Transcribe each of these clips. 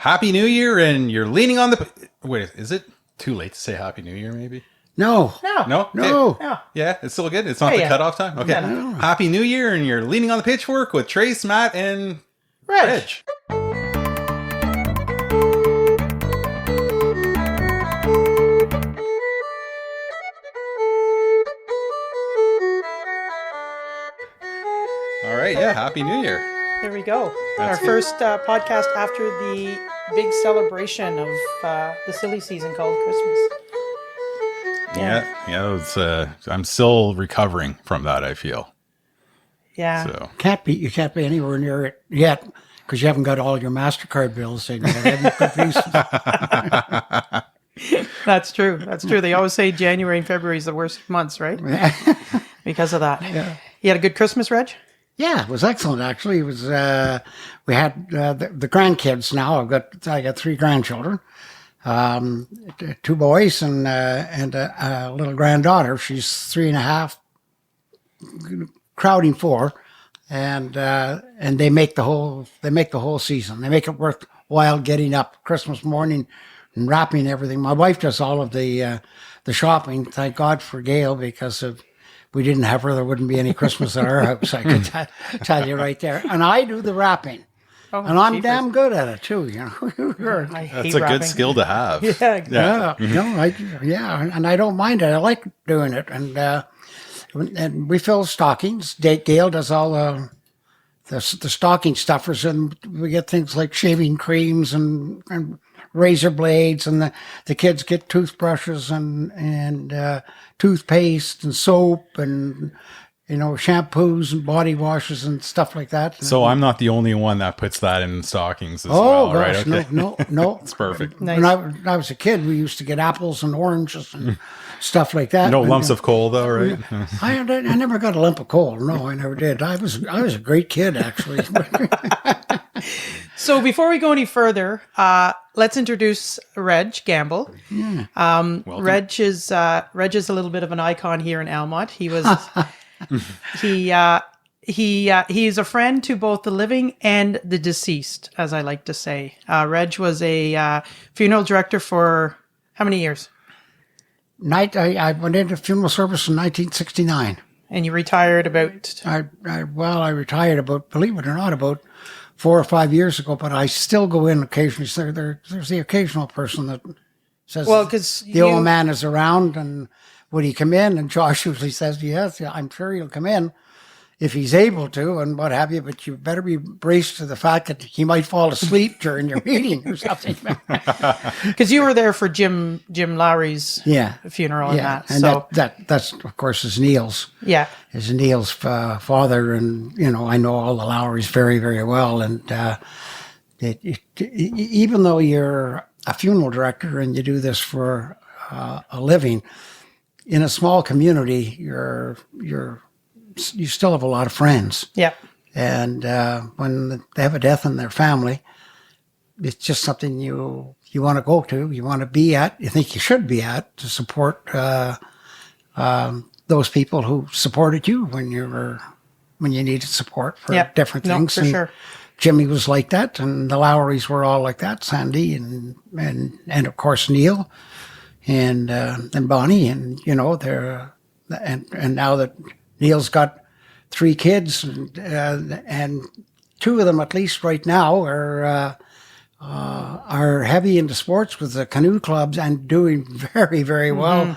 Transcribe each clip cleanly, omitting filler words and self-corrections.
Happy New Year, and you're leaning on the... Wait, is it too late to say Happy New Year, maybe? No. No? No. Yeah, it's still good? It's not the cutoff time? Okay. No. Happy New Year, and you're leaning on the pitchfork with Trace, Matt, and... Reg. All right, yeah, Happy New Year. There we go. That's Our first podcast after the big celebration of the silly season called Christmas. Yeah, it's, I'm still recovering from that, I feel. Yeah. So. You can't be anywhere near it yet because you haven't got all your MasterCard bills in yet. That's true. That's true. They always say January and February is the worst months, right? Because of that. Yeah. You had a good Christmas, Reg? Yeah, it was excellent. Actually, it was. We had the grandkids. Now I got 3 grandchildren, 2 boys and a little granddaughter. She's 3.5, crowding 4, and they make the whole season. They make it worthwhile getting up Christmas morning and wrapping everything. My wife does all of the shopping. Thank God for Gail, because if we didn't have her, there wouldn't be any Christmas at our house. I can tell you right there. And I do the wrapping. Oh, and I'm damn good at it too, you know. I hate That's a wrapping. good skill to have. Yeah, exactly. And I don't mind it. I like doing it. And we fill stockings. Gail does all the stocking stuffers, and we get things like shaving creams and razor blades, and the kids get toothbrushes and toothpaste and soap and shampoos and body washes and stuff like that. So I'm not the only one that puts that in stockings as well, gosh, right? Okay. No. It's perfect. Nice. When I was a kid, we used to get apples and oranges and stuff like that. No lumps of coal, though, right? I never got a lump of coal. No, I never did. I was a great kid, actually. So before we go any further, let's introduce Reg Gamble. Reg is a little bit of an icon here in Almont. He was he's a friend to both the living and the deceased, as I like to say. Reg was a funeral director for how many years? I went into funeral service in 1969. And you retired about... I retired believe it or not, about 4 or 5 years ago, but I still go in occasionally. So there's the occasional person that says, well, because the old man is around, and would he come in? And Josh usually says, yes, I'm sure he'll come in if he's able to, and what have you, but you better be braced to the fact that he might fall asleep during your meeting or something. Because you were there for Jim Lowry's funeral and that. And so that's of course is Neil's. Yeah. Is Neil's father, and I know all the Lowrys very, very well. And even though you're a funeral director and you do this for a living, in a small community, you still have a lot of friends. Yeah. And when they have a death in their family, it's just something you want to go to, you want to be at, you think you should be at, to support those people who supported you when you needed support for different things. For sure. Jimmy was like that, and the Lowrys were all like that. Sandy and of course Neil and Bonnie, and they're and now that Neil's got 3 kids, and 2 of them at least right now are heavy into sports with the canoe clubs and doing very, very well,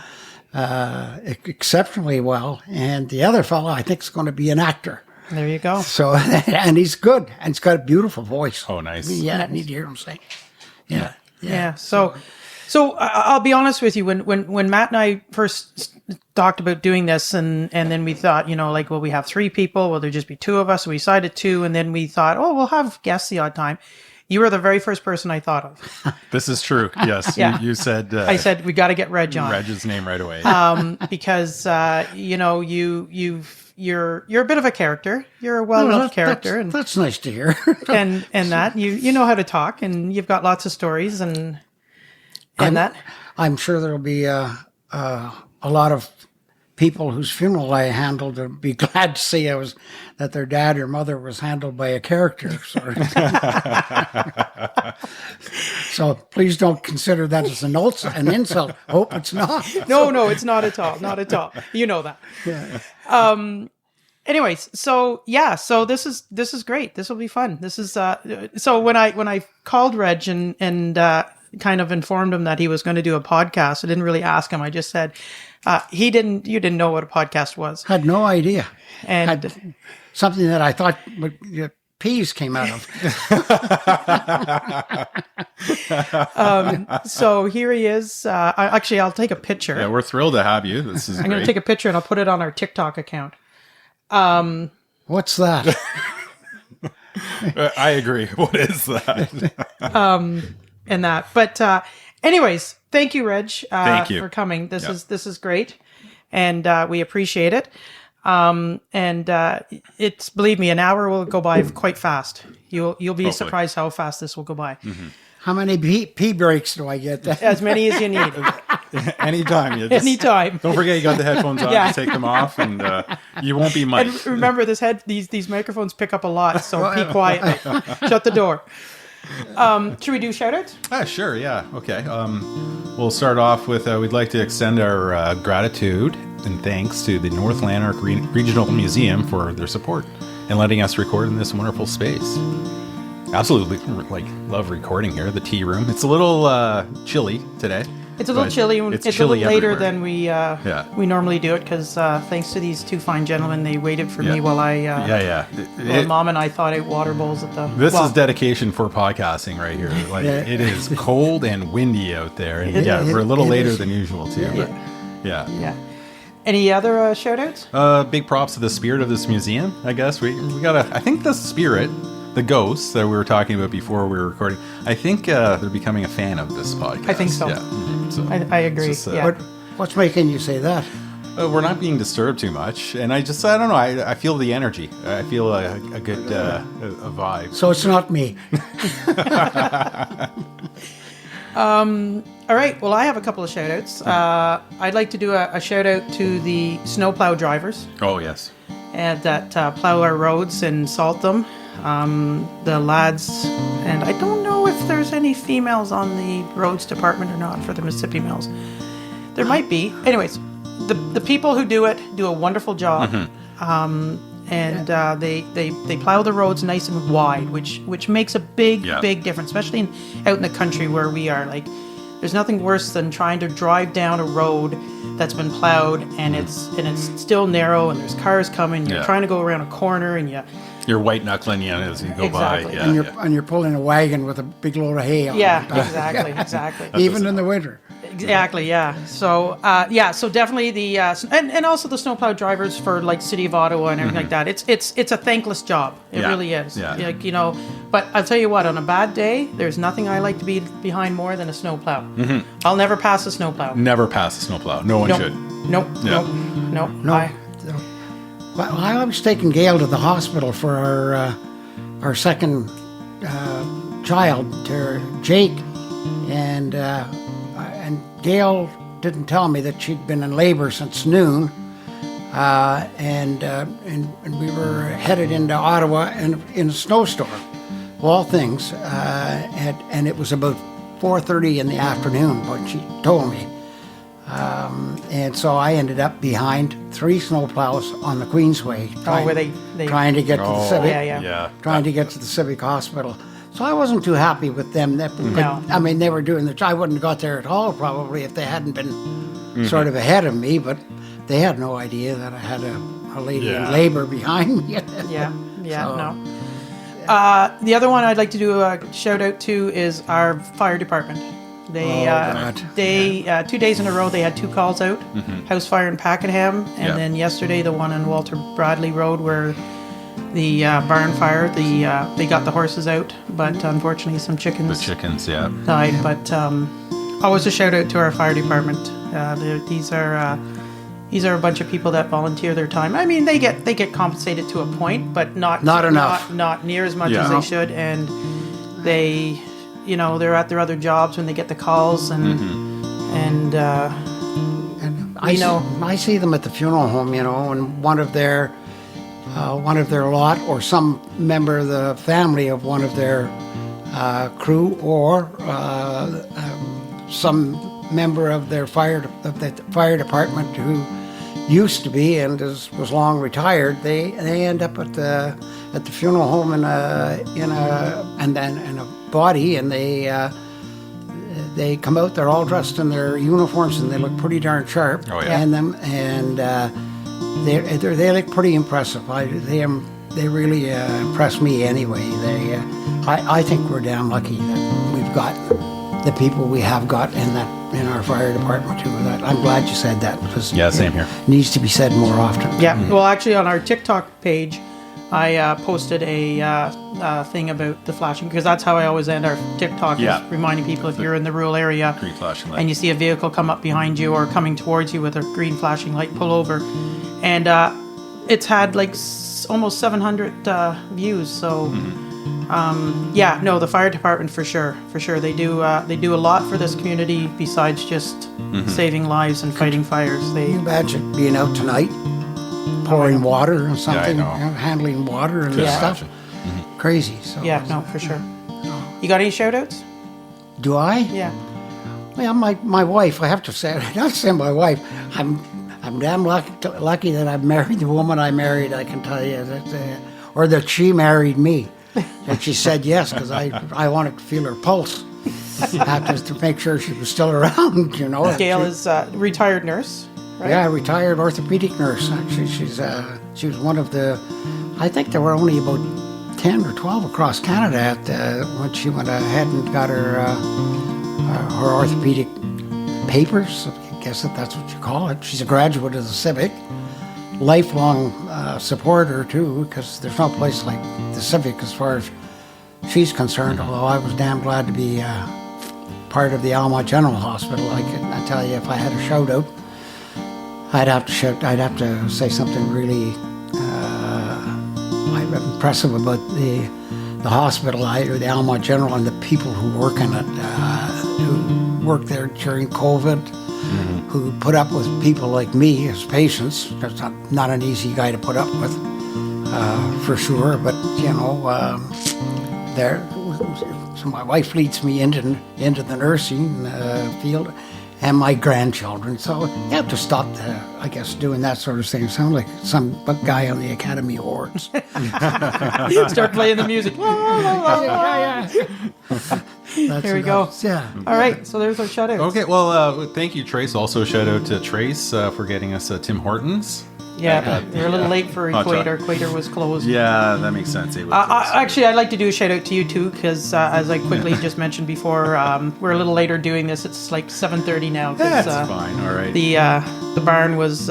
exceptionally well. And the other fellow, I think, is going to be an actor. There you go. So, and he's good, and he's got a beautiful voice. Oh, nice. Yeah, I need to hear him sing. Yeah. So I'll be honest with you. When Matt and I first talked about doing this, and then we thought, we have 3 people. Well, there'd just be 2 of us. So we decided 2, and then we thought, we'll have guests the odd time. You were the very first person I thought of. This is true. Yes. Yeah. You said... I said, we got to get Reg on. Reg's name right away. Because, you're a bit of a character. You're a well-loved character. That's nice to hear. and that you know how to talk, and you've got lots of stories and that. I'm sure there'll be a lot of people whose funeral I handled would be glad to see that their dad or mother was handled by a character. So please don't consider that as an insult. Hope it's not. No, it's not at all. Not at all. You know that. Yeah. Anyways, so this is great. This will be fun. This is so when I called Reg and kind of informed him that he was going to do a podcast, I didn't really ask him. I just said you didn't know what a podcast was. Had no idea. And something that I thought peas came out of. So here he is. I'll take a picture. Yeah, we're thrilled to have you. This is I'm going to take a picture and I'll put it on our TikTok account. What's that? I agree. What is that? And that. But anyways, thank you, Reg, Thank you. for coming. This is great, and we appreciate it. And it's, believe me, an hour will go by quite fast. You'll be Hopefully. surprised how fast this will go by. Mm-hmm. How many pee breaks do I get? As many as you need. Anytime. Anytime. Don't forget you got the headphones on. Yeah. Just take them off, and you won't be mic'd. And remember, these microphones pick up a lot, so be quiet. Shut the door. Should we do shout-outs? Sure, yeah. Okay. We'll start off with we'd like to extend our gratitude and thanks to the North Lanark Regional Museum for their support and letting us record in this wonderful space. Absolutely, love recording here. The tea room. It's a little chilly today. It's a little chilly. It's a chilly little later everywhere. than we normally do it because thanks to these two fine gentlemen, they waited for me while I Mom and I thought out water bowls at the. This is dedication for podcasting right here. It is cold and windy out there, and we're a little later than usual too. Yeah. Any other shout-outs? Big props to the spirit of this museum. I guess we got I think the spirit. The ghosts that we were talking about before we were recording, I think they're becoming a fan of this podcast. I think so. Yeah. So I agree. Just, What's making you say that? we're not being disturbed too much, and I don't know. I feel the energy. I feel a good a vibe. So it's not me. All right. Well, I have a couple of shout-outs. I'd like to do a shout-out to the snowplow drivers Oh yes. and that plow our roads and salt them. The lads, and I don't know if there's any females on the roads department or not for the Mississippi Mills. There might be. Anyways, the people who do it do a wonderful job. And they plow the roads nice and wide, which makes a big difference, especially out in the country where we are. Like, there's nothing worse than trying to drive down a road that's been plowed and it's still narrow and there's cars coming. You're trying to go around a corner and you're white knuckling as you go Exactly. by. And you're pulling a wagon with a big load of hay on it. exactly. Even in the winter. Exactly, yeah. So, so definitely the and also the snowplow drivers for like City of Ottawa and everything like that. It's a thankless job. It really is. Yeah. Like, but I'll tell you what, on a bad day, there's nothing I like to be behind more than a snowplow. I'll never pass a snowplow. Never pass a snowplow. No one should. Nope. No. Well, I was taking Gail to the hospital for our second child, Jake, and Gail didn't tell me that she'd been in labor since noon, and we were headed into Ottawa in a snowstorm, of all things, and it was about 4:30 in the afternoon when she told me. And so I ended up behind 3 snowplows on the Queensway, trying to get to the Civic, trying to get to the Civic Hospital. So I wasn't too happy with them. I mean, they were doing the. I wouldn't have got there at all probably if they hadn't been sort of ahead of me. But they had no idea that I had a lady in labor behind me. The other one I'd like to do a shout out to is our fire department. They 2 days in a row they had 2 calls out, house fire in Pakenham, and then yesterday the one on Walter Bradley Road where the barn fire. They got the horses out, but unfortunately some chickens. The chickens, died. But always a shout out to our fire department. These are a bunch of people that volunteer their time. I mean, they get compensated to a point, but not enough, not near as much as they should, and they. They're at their other jobs when they get the calls, and I see them at the funeral home, and one of their lot or some member of the family of one of their crew or some member of their fire department who used to be and was long retired. They end up at the funeral home in a body, and they come out. They're all dressed in their uniforms, and they look pretty darn sharp. Oh, yeah. They look pretty impressive. They really impress me anyway. I think we're damn lucky that we've got the people we have got in our fire department too. I'm glad you said that, because same here. It needs to be said more often. Yeah. Well, actually, on our TikTok page, I posted a thing about the flashing, because that's how I always end our TikTok, is reminding people, if you're in the rural area Green flashing light. and you see a vehicle come up behind you or coming towards you with a green flashing light, pull over. And it's had like almost 700 views. So the fire department for sure they do a lot for this community besides just saving lives and fighting fires. Can you imagine being out tonight, pouring water or something, handling water and stuff? Crazy. So for sure. You got any shout outs? Do I? Yeah. Well, my wife, I have to say, not say my wife, I'm damn lucky that I married the woman I married. I can tell you that, or that she married me, and she said yes, because I wanted to feel her pulse, just to make sure she was still around. Gail is a retired nurse, right? Yeah, retired orthopedic nurse. Actually, she was one of the. I think there were only about 10 or 12 across Canada when she went ahead and got her orthopedic papers. I guess that's what you call it. She's a graduate of the Civic. Lifelong supporter, too, because there's no place like the Civic as far as she's concerned, although I was damn glad to be part of the Alma General Hospital. I tell you, if I had a shout-out, I'd have to say something really impressive about the hospital, or the Alma General, and the people who work in it, who work there during COVID, who put up with people like me as patients. That's not an easy guy to put up with, for sure. But so my wife leads me into the nursing field, and my grandchildren. So you have to stop, doing that sort of thing. Sound like some guy on the Academy Awards. Start playing the music. There we go. Yeah. All right, so there's our shout outs. Okay, well, thank you, Trace. Also, a shout out to Trace for getting us Tim Hortons. Yeah, they're a little late for Equator. Equator was closed. Yeah, that makes sense. Actually, I'd like to do a shout out to you too, because as I quickly just mentioned before, we're a little later doing this. It's like 7:30 now. That's fine. All right. The barn was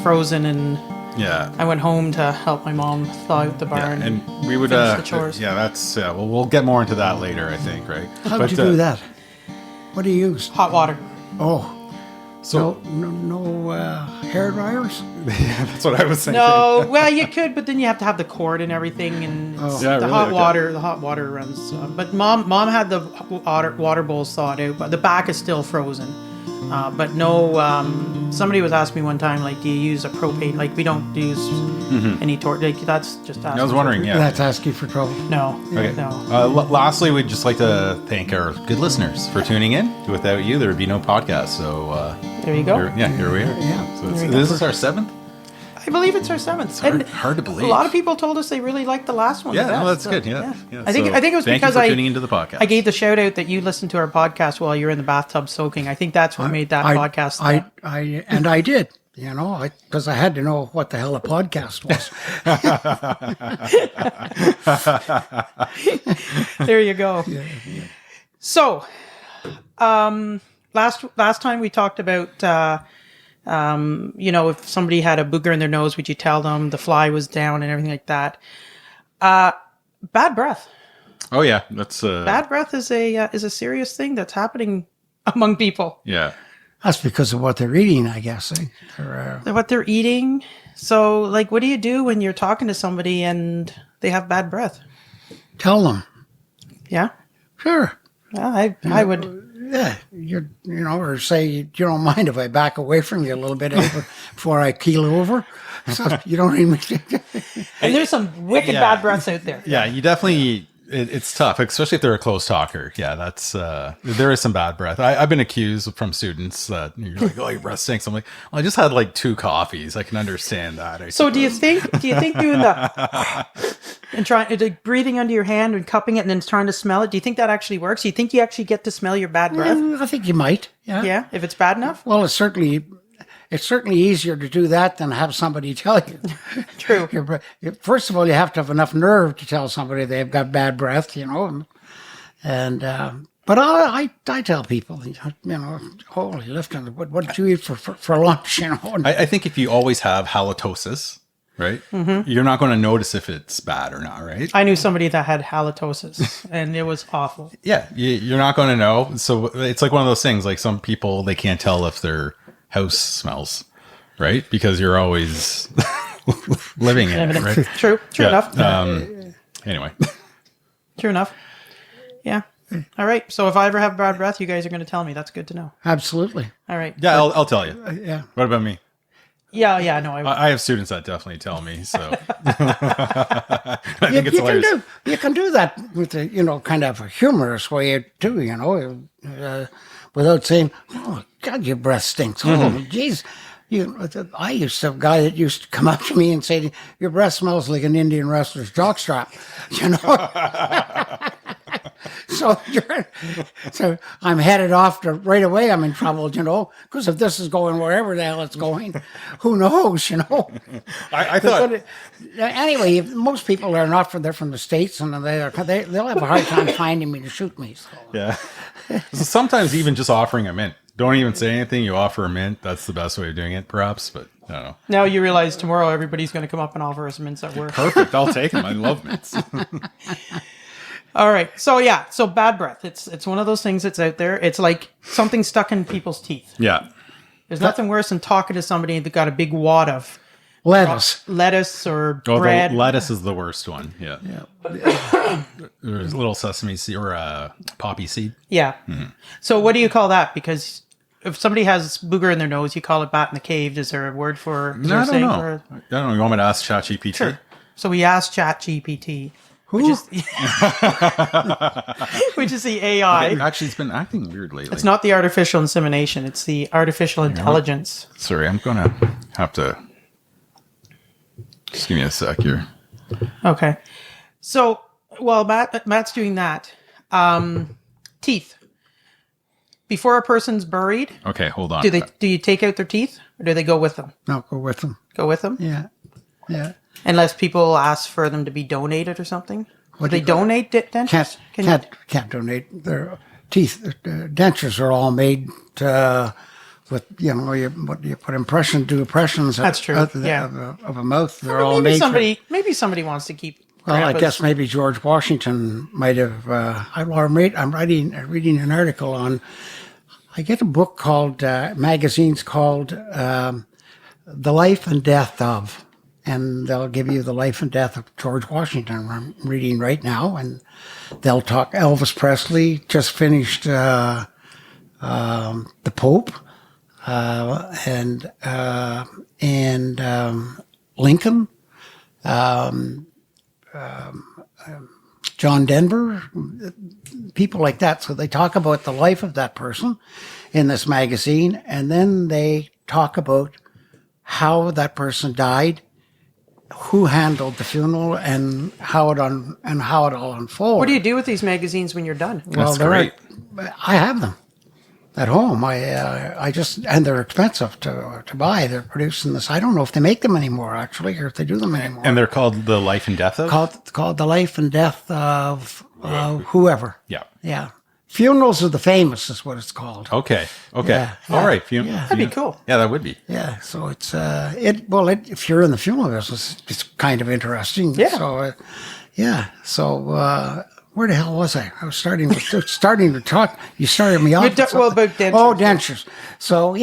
frozen, and I went home to help my mom thaw out the barn. And we would finish the chores. That's well, we'll get more into that later, I think, right? How did you do that? What do you use? Hot water. Oh. So no hair dryers? Yeah, that's what I was saying. No, well, you could, but then you have to have the cord and everything, and the hot water runs. But mom had the water bowls thawed out, but the back is still frozen. But no, somebody was asking me one time, like, do you use a propane? Like, we don't use any torch. Like, that's just asking. I was wondering, That's asking for trouble. No. Okay. No. Lastly, we'd just like to thank our good listeners for tuning in. Without you, there would be no podcast. So there you go. Here we are. Yeah. So this is our 7th? I believe it's our 7th. It's hard to believe. A lot of people told us they really liked the last one. Yeah, the best, that's good. Yeah. I think it was thank because you for tuning into the podcast. I gave the shout out that you listened to our podcast while you're in the bathtub soaking. I think that's what made that podcast. I did. Because I had to know what the hell a podcast was. There you go. Yeah. So, last time we talked about. If somebody had a booger in their nose, would you tell them the fly was down and everything like that? Bad breath. Oh yeah, that's bad breath is a serious thing that's happening among people. Yeah, that's because of what they're eating, I guess. What they're eating. So, like, what do you do when you're talking to somebody and they have bad breath? Tell them. Yeah. Sure. Yeah, I would. Yeah, or say you don't mind if I back away from you a little bit before I keel over. So you don't even. And there's some wicked bad breaths out there. Yeah, you definitely. It's tough, especially if they're a close talker. Yeah, that's there is some bad breath. I've been accused from students that you're like, "Oh, your breath stinks." I'm like, "Well, I just had like 2 coffees. I can understand that." So do you think doing that and trying breathing under your hand and cupping it and then trying to smell it? Do you think that actually works? Do you think you actually get to smell your bad breath? I think you might. Yeah. Yeah, if it's bad enough. Well, it's certainly easier to do that than have somebody tell you. True. First of all, you have to have enough nerve to tell somebody they've got bad breath, and but I tell people, holy lifting, what did you eat for lunch, I think if you always have halitosis, right, you're not going to notice if it's bad or not, right? I knew somebody that had halitosis, and it was awful. Yeah, you're not going to know. So it's like one of those things. Like some people, they can't tell if their house smells, right? Because you're always living in it, right? True enough. Anyway. True enough. Yeah. All right. So if I ever have bad breath, you guys are going to tell me. That's good to know. Absolutely. All right. Yeah, I'll tell you. Yeah. What about me? Yeah. No, I have students that definitely tell me. So I think it's hilarious. You can do that with a, kind of a humorous way too, without saying, "Oh God, your breath stinks." Oh, geez. I used to have a guy that used to come up to me and say, "Your breath smells like an Indian wrestler's jockstrap," So I'm headed off to right away. I'm in trouble, because if this is going wherever the hell it's going, who knows, I thought. Anyway, most people are not they're from the States, and they'll have a hard time finding me to shoot me. So. Yeah. So sometimes even just offering a mint. Don't even say anything. You offer a mint. That's the best way of doing it, perhaps. But I don't know. Now you realize tomorrow everybody's going to come up and offer us mints at work. Perfect. I'll take them. I love mints. All right. So so bad breath. It's one of those things that's out there. It's like something stuck in people's teeth. Yeah. There's nothing worse than talking to somebody that got a big wad of lettuce or bread. The lettuce is the worst one. Yeah. There's a little sesame seed or poppy seed. Yeah. Mm-hmm. So what do you call that? Because if somebody has booger in their nose, you call it bat in the cave. Is there a word for? No, I don't know. I don't know. You want me to ask ChatGPT? Sure. So we asked ChatGPT, which is the AI. Actually, it's been acting weird lately. It's not the artificial insemination. It's the artificial intelligence. Sorry, I'm gonna have to. Just give me a sec here. Okay. So while Matt's doing that, teeth. Before a person's buried, okay, hold on. Do you take out their teeth, or do they go with them? No, go with them. Go with them? Yeah. Unless people ask for them to be donated or something. Would they donate dentures? Can't donate their teeth. Dentures are all made with you put impressions. That's true. Of a mouth. They're all made. Maybe somebody wants to keep. Well, I guess maybe George Washington might have. I'm reading an article on. I get a book called magazines called "The Life and Death of," and they'll give you the life and death of George Washington. I'm reading right now, and they'll talk. Elvis Presley just finished the Pope, and Lincoln. John Denver, people like that. So they talk about the life of that person in this magazine, and then they talk about how that person died, who handled the funeral, and how it all unfolded. What do you do with these magazines when you're done? That's great. I have them at home. And they're expensive to buy. They're producing this. I don't know if they make them anymore, actually, or if they do them anymore. And they're called The Life and Death of? Called The Life and Death of whoever. Yeah. Funerals of the Famous is what it's called. Okay. Yeah. All right. That'd be cool. Yeah, that would be. Yeah. So it's if you're in the funeral business, it's kind of interesting. Yeah. So where the hell was I? I was starting to talk. You started me off. About dentures. Oh, dentures. So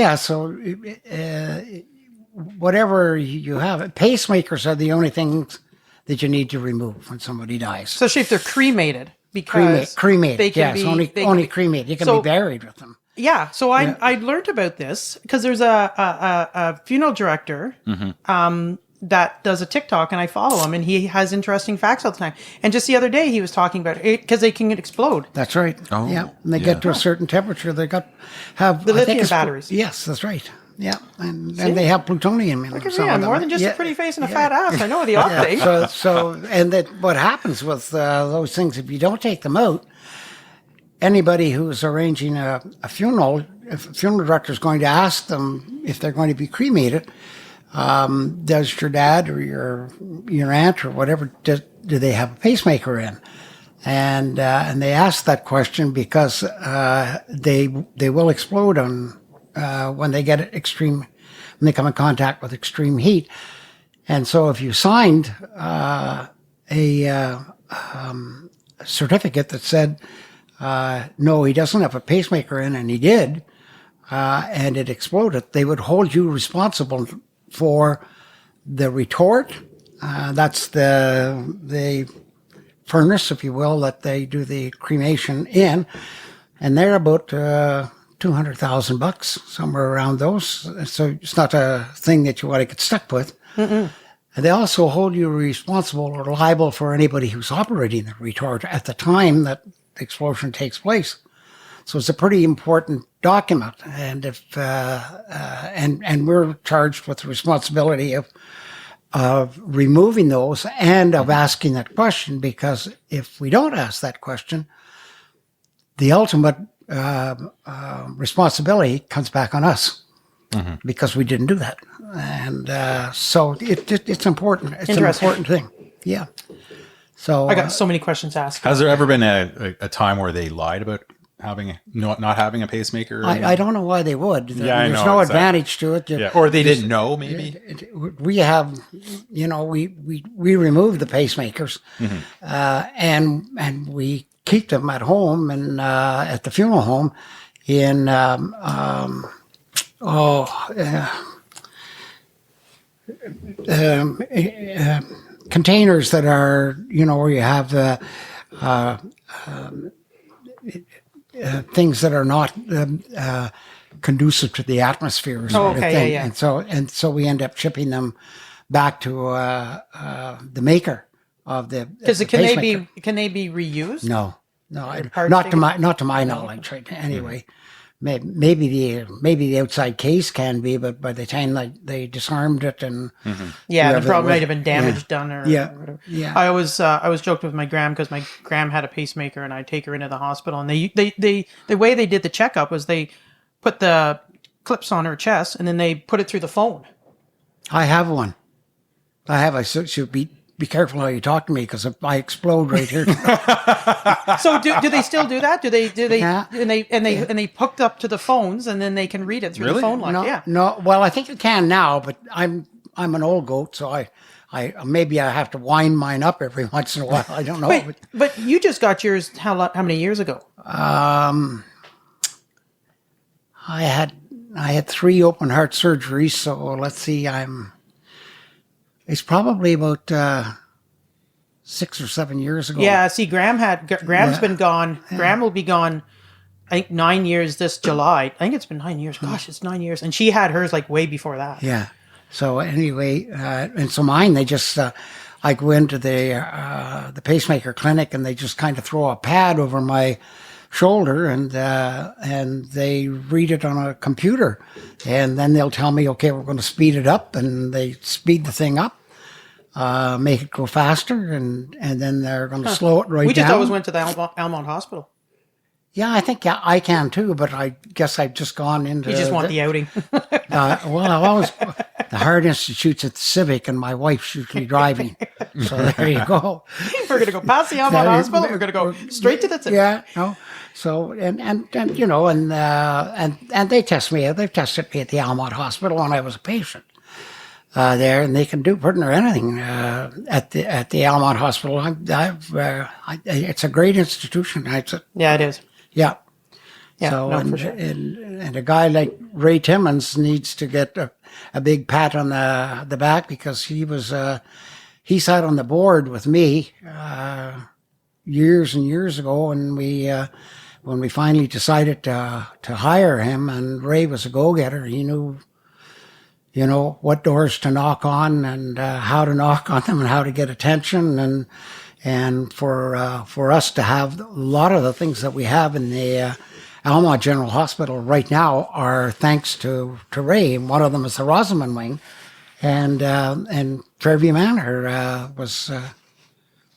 whatever you have, pacemakers are the only things that you need to remove when somebody dies. Especially if they're cremated. because cremated. they can Yes, be only cremated. You can So- be buried with them. Yeah, so I learned about this because there's a funeral director that does a TikTok, and I follow him, and he has interesting facts all the time. And just the other day, he was talking about it because they can explode. That's right. Oh, yeah. And they get to a certain temperature. They have The I think lithium it's- batteries. Yes, that's right. Yeah, and they have plutonium in them. Because, some yeah, of them. more than just a pretty face and a fat ass. I know the odd thing. And that what happens with those things if you don't take them out. Anybody who's arranging a funeral, if a funeral director is going to ask them if they're going to be cremated, does your dad or your aunt or whatever do they have a pacemaker in? And they ask that question because they will explode on when they get when they come in contact with extreme heat. And so if you signed a certificate that said no, he doesn't have a pacemaker in, and he did, and it exploded, they would hold you responsible for the retort. That's the furnace, if you will, that they do the cremation in, and they're about $200,000, somewhere around those. So it's not a thing that you want to get stuck with. Mm-mm. And they also hold you responsible or liable for anybody who's operating the retort at the time that the explosion takes place. So it's a pretty important document, and if and we're charged with the responsibility of removing those and of asking that question, because if we don't ask that question, the ultimate responsibility comes back on us because we didn't do that, and so it's important. It's an important thing. Yeah. So I got so many questions asked. Has there ever been a time where they lied about not having a pacemaker? I don't know why they would. Yeah, There's no advantage to it. Yeah, or they didn't know, maybe. We have, we remove the pacemakers, and we keep them at home and at the funeral home in containers that are, where you have things that are not conducive to the atmosphere, sort of thing. Yeah. And so we end up shipping them back to the maker of the. Because can they be reused? No, not to my knowledge. Right? Anyway. Maybe the outside case can be, but by the time they disarmed it and the problem might have been damage done or whatever. Yeah. I was joking with my gram because my gram had a pacemaker and I take her into the hospital, and they the way they did the checkup was they put the clips on her chest and then they put it through the phone. I have one. I should be careful how you talk to me because I explode right here. So do they still do that? Do they Yeah. and they hooked up to the phones and then they can read it through the Really? phone line? No. Well, I think you can now, but I'm an old goat, so I maybe I have to wind mine up every once in a while. I don't know. Wait, but you just got yours how many years ago? I had 3 open heart surgeries, so let's see, it's probably about 6 or 7 years ago. Yeah, see, Graham's been gone. Yeah. Graham will be gone, I think, 9 years this July. I think it's been 9 years. Gosh, it's 9 years. And she had hers like way before that. Yeah. So anyway, and so mine, they just, I go into the pacemaker clinic and they just kind of throw a pad over my shoulder and they read it on a computer, and then they'll tell me, okay, we're going to speed it up, and they speed the thing up, make it go faster, and then they're going to slow it right down. We just always went to the Almont Hospital. Yeah, I think I can too, but I guess I've just gone into. You just want the outing. Well, I've always the Heart Institute's at the Civic, and my wife's usually driving. So there you go. We're going to go past the Almont Hospital. We're going to go straight to the Civic. Yeah, no. So and they test me. They've tested me at the Almont Hospital when I was a patient there, and they can do pretty much anything at the Almont Hospital. It's a great institution. Yeah, it is. Yeah. Yeah, So, for sure. and a guy like Ray Timmons needs to get a big pat on the back because he sat on the board with me, years and years ago, when we finally decided to hire him, and Ray was a go-getter. He knew, what doors to knock on and how to knock on them and how to get attention, and for us to have a lot of the things that we have in the Alma General Hospital right now are thanks to Ray. And one of them is the Rosamond Wing, and Fairview Manor was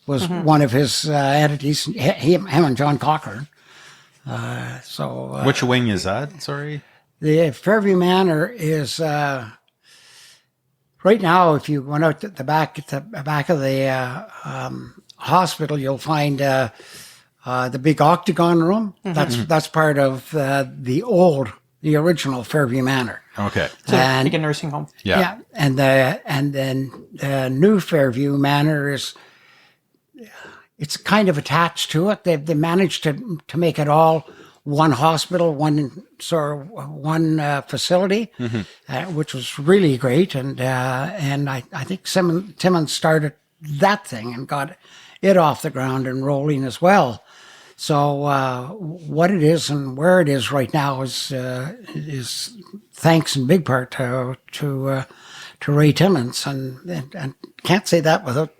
one of his entities. Him and John Cochran. Which wing is that? Sorry. The Fairview Manor is right now. If you went out at the back of the hospital, you'll find the big octagon room. That's part of the original Fairview Manor. Okay. So like a nursing home. Yeah. And then the new Fairview Manor is, it's kind of attached to it. They managed to make it all one hospital, one facility, which was really great. And I think Timmons started that thing and got it off the ground and rolling as well. So what it is and where it is right now is thanks in big part to Ray Timmons, and can't say that without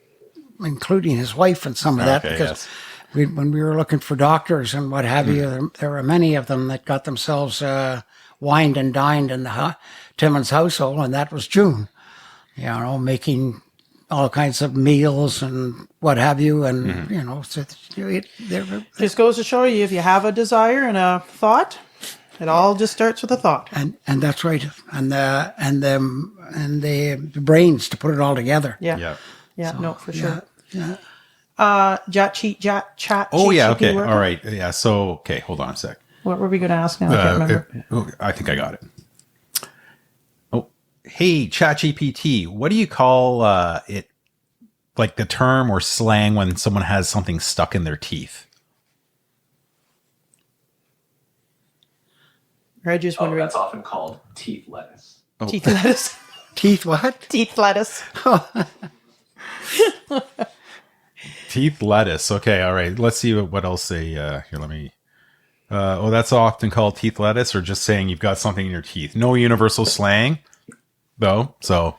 including his wife and some of that, because when we were looking for doctors and what have you, there were many of them that got themselves wined and dined in the Timmons household, and that was June, making all kinds of meals and what have you, and so just goes to show you, if you have a desire and a thought, it all just starts with a thought. And that's right, and the brains to put it all together. Yeah, no, for sure. Yeah. Chat. Oh, yeah. Okay. All right. Yeah. So, okay. Hold on a sec. What were we going to ask now? I can't remember. I think I got it. Oh, hey, ChatGPT. What do you call it? Like the term or slang when someone has something stuck in their teeth? Reg just wondering. That's often called teeth lettuce. Oh. Teeth lettuce. Teeth what? Teeth lettuce. Teeth lettuce. Okay. All right. Let's see what else they here. Let me. That's often called teeth lettuce, or just saying you've got something in your teeth. No universal slang, though. So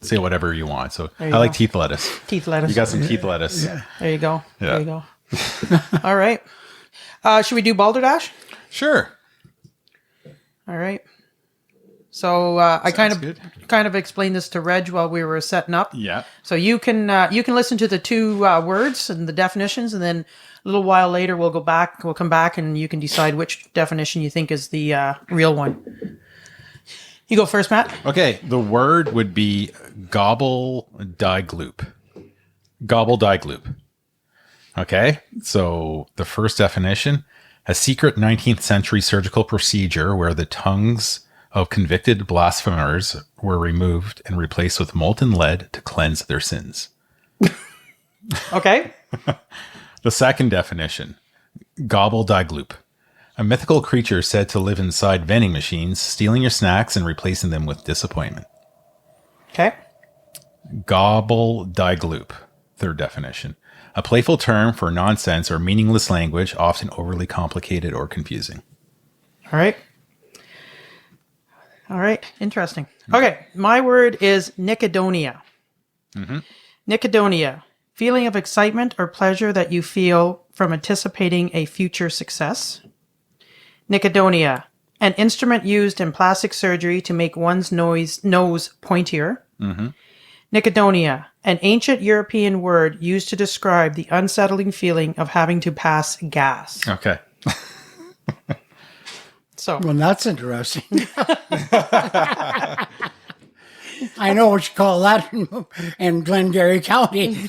say whatever you want. So I like teeth lettuce. Teeth lettuce. You got some teeth lettuce. Yeah. There you go. Yeah. There you go. All right. Should we do balderdash? Sure. All right. So I Sounds kind of explained this to Reg while we were setting up. Yeah. So you can listen to the two words and the definitions, and then a little while later we'll come back, and you can decide which definition you think is the real one. You go first, Matt. Okay. The word would be gobbledygook. Gobbledygook. Okay. So the first definition: a secret 19th century surgical procedure where the tongues of convicted blasphemers were removed and replaced with molten lead to cleanse their sins. Okay. The second definition: gobbledygook. A mythical creature said to live inside vending machines, stealing your snacks and replacing them with disappointment. Okay. Gobbledygook. Third definition: a playful term for nonsense or meaningless language, often overly complicated or confusing. All right. All right. Interesting. Okay. My word is Nicodonia. Nicodonia. Feeling of excitement or pleasure that you feel from anticipating a future success. Nicodonia. An instrument used in plastic surgery to make one's nose pointier. Nicodonia. An ancient European word used to describe the unsettling feeling of having to pass gas. Okay. So, Well, that's interesting. I know what you call that in Glengarry County.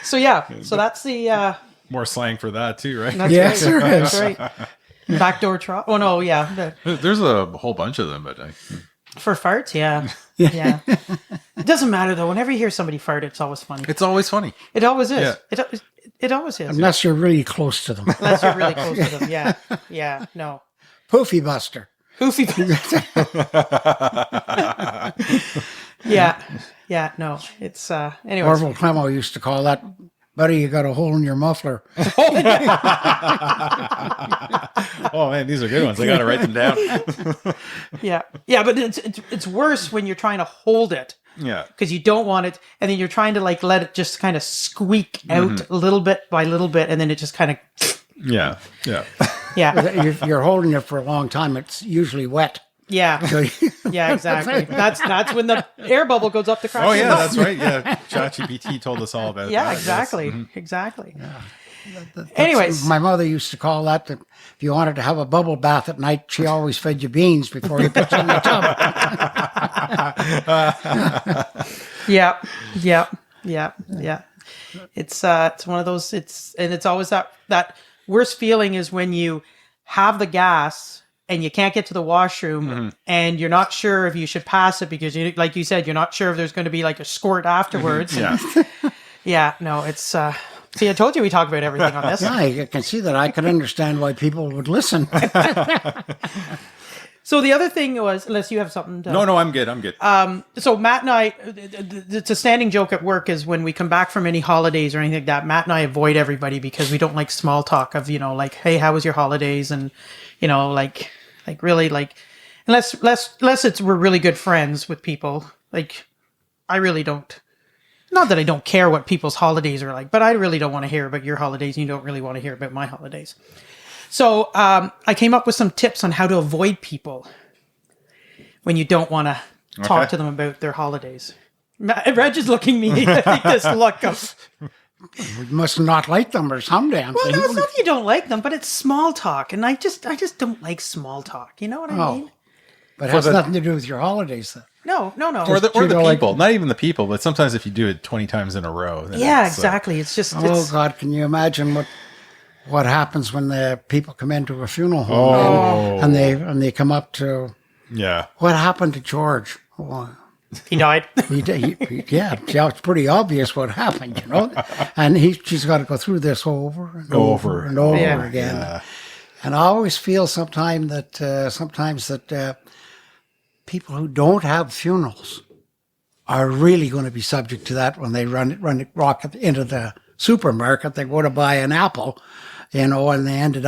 so that's the More slang for that too, right? that's Yes, right. there is. That's right. Backdoor trot. Oh no, yeah. There's a whole bunch of them, but For farts, yeah. Yeah. It doesn't matter though. Whenever you hear somebody fart, it's always funny. it's always funny. It always is. Yeah. It always is. Unless you're really close to them. Unless you're really close to them. Yeah. Yeah. No. Poofy Buster. Poofy. Yeah. Yeah. No, it's, anyways. Orville Clemo used to call that, buddy, you got a hole in your muffler. Oh man, these are good ones. I got to write them down. Yeah. Yeah. But it's worse when you're trying to hold it. Yeah. Because you don't want it, and then you're trying to like let it just kind of squeak out little bit by little bit, and then it just kind of Yeah. Yeah. yeah, You're holding it for a long time. It's usually wet. yeah, yeah, exactly. That's when the air bubble goes up the crack. Oh yeah, that's right. Yeah. ChatGPT told us all about that. Yeah, Yes. exactly, exactly. Anyways, My mother used to call that if you wanted to have a bubble bath at night, she always fed you beans before you put you in the tub. yeah, yeah, yeah, yeah. It's one of those. It's always that worst feeling is when you have the gas and you can't get to the washroom and you're not sure if you should pass it because you, like you said, you're not sure if there's going to be like a squirt afterwards. Yeah. Yeah, no, it's. See, I told you we talk about everything on this. Yeah, I can see that. I can understand why people would listen. So the other thing was, unless you have something to... No, I'm good. I'm good. So Matt and I, it's a standing joke at work is when we come back from any holidays or anything like that, Matt and I avoid everybody because we don't like small talk of, like, hey, how was your holidays? And, like really like, unless we're really good friends with people, like, I really don't. Not that I don't care what people's holidays are like, but I really don't want to hear about your holidays. And you don't really want to hear about my holidays. So I came up with some tips on how to avoid people when you don't want to talk to them about their holidays. Reg is looking at me like this look of... We must not like them or some damn Well, thing. no, it's not that you don't like them, but it's small talk. And I just don't like small talk. You know what I mean? But it has nothing to do with your holidays, then. No. Or the people people, not even the people, but sometimes if you do it 20 times in a row. Then Yeah, it's, exactly. It's just... Oh, God, can you imagine what happens when the people come into a funeral home and they come up to... Yeah. What happened to George? Oh, He died. yeah, it's pretty obvious what happened, And she's got to go through this over and over and over Yeah. again. Yeah. And I always feel sometimes that people who don't have funerals are really going to be subject to that when they rock into the supermarket. They go to buy an apple, and they end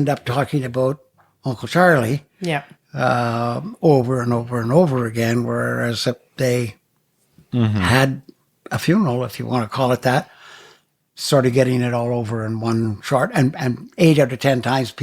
up talking about Uncle Charlie. Yeah. Over and over and over again, whereas if they had a funeral, if you want to call it that, sort of getting it all over in one shot, and 8 out of 10 times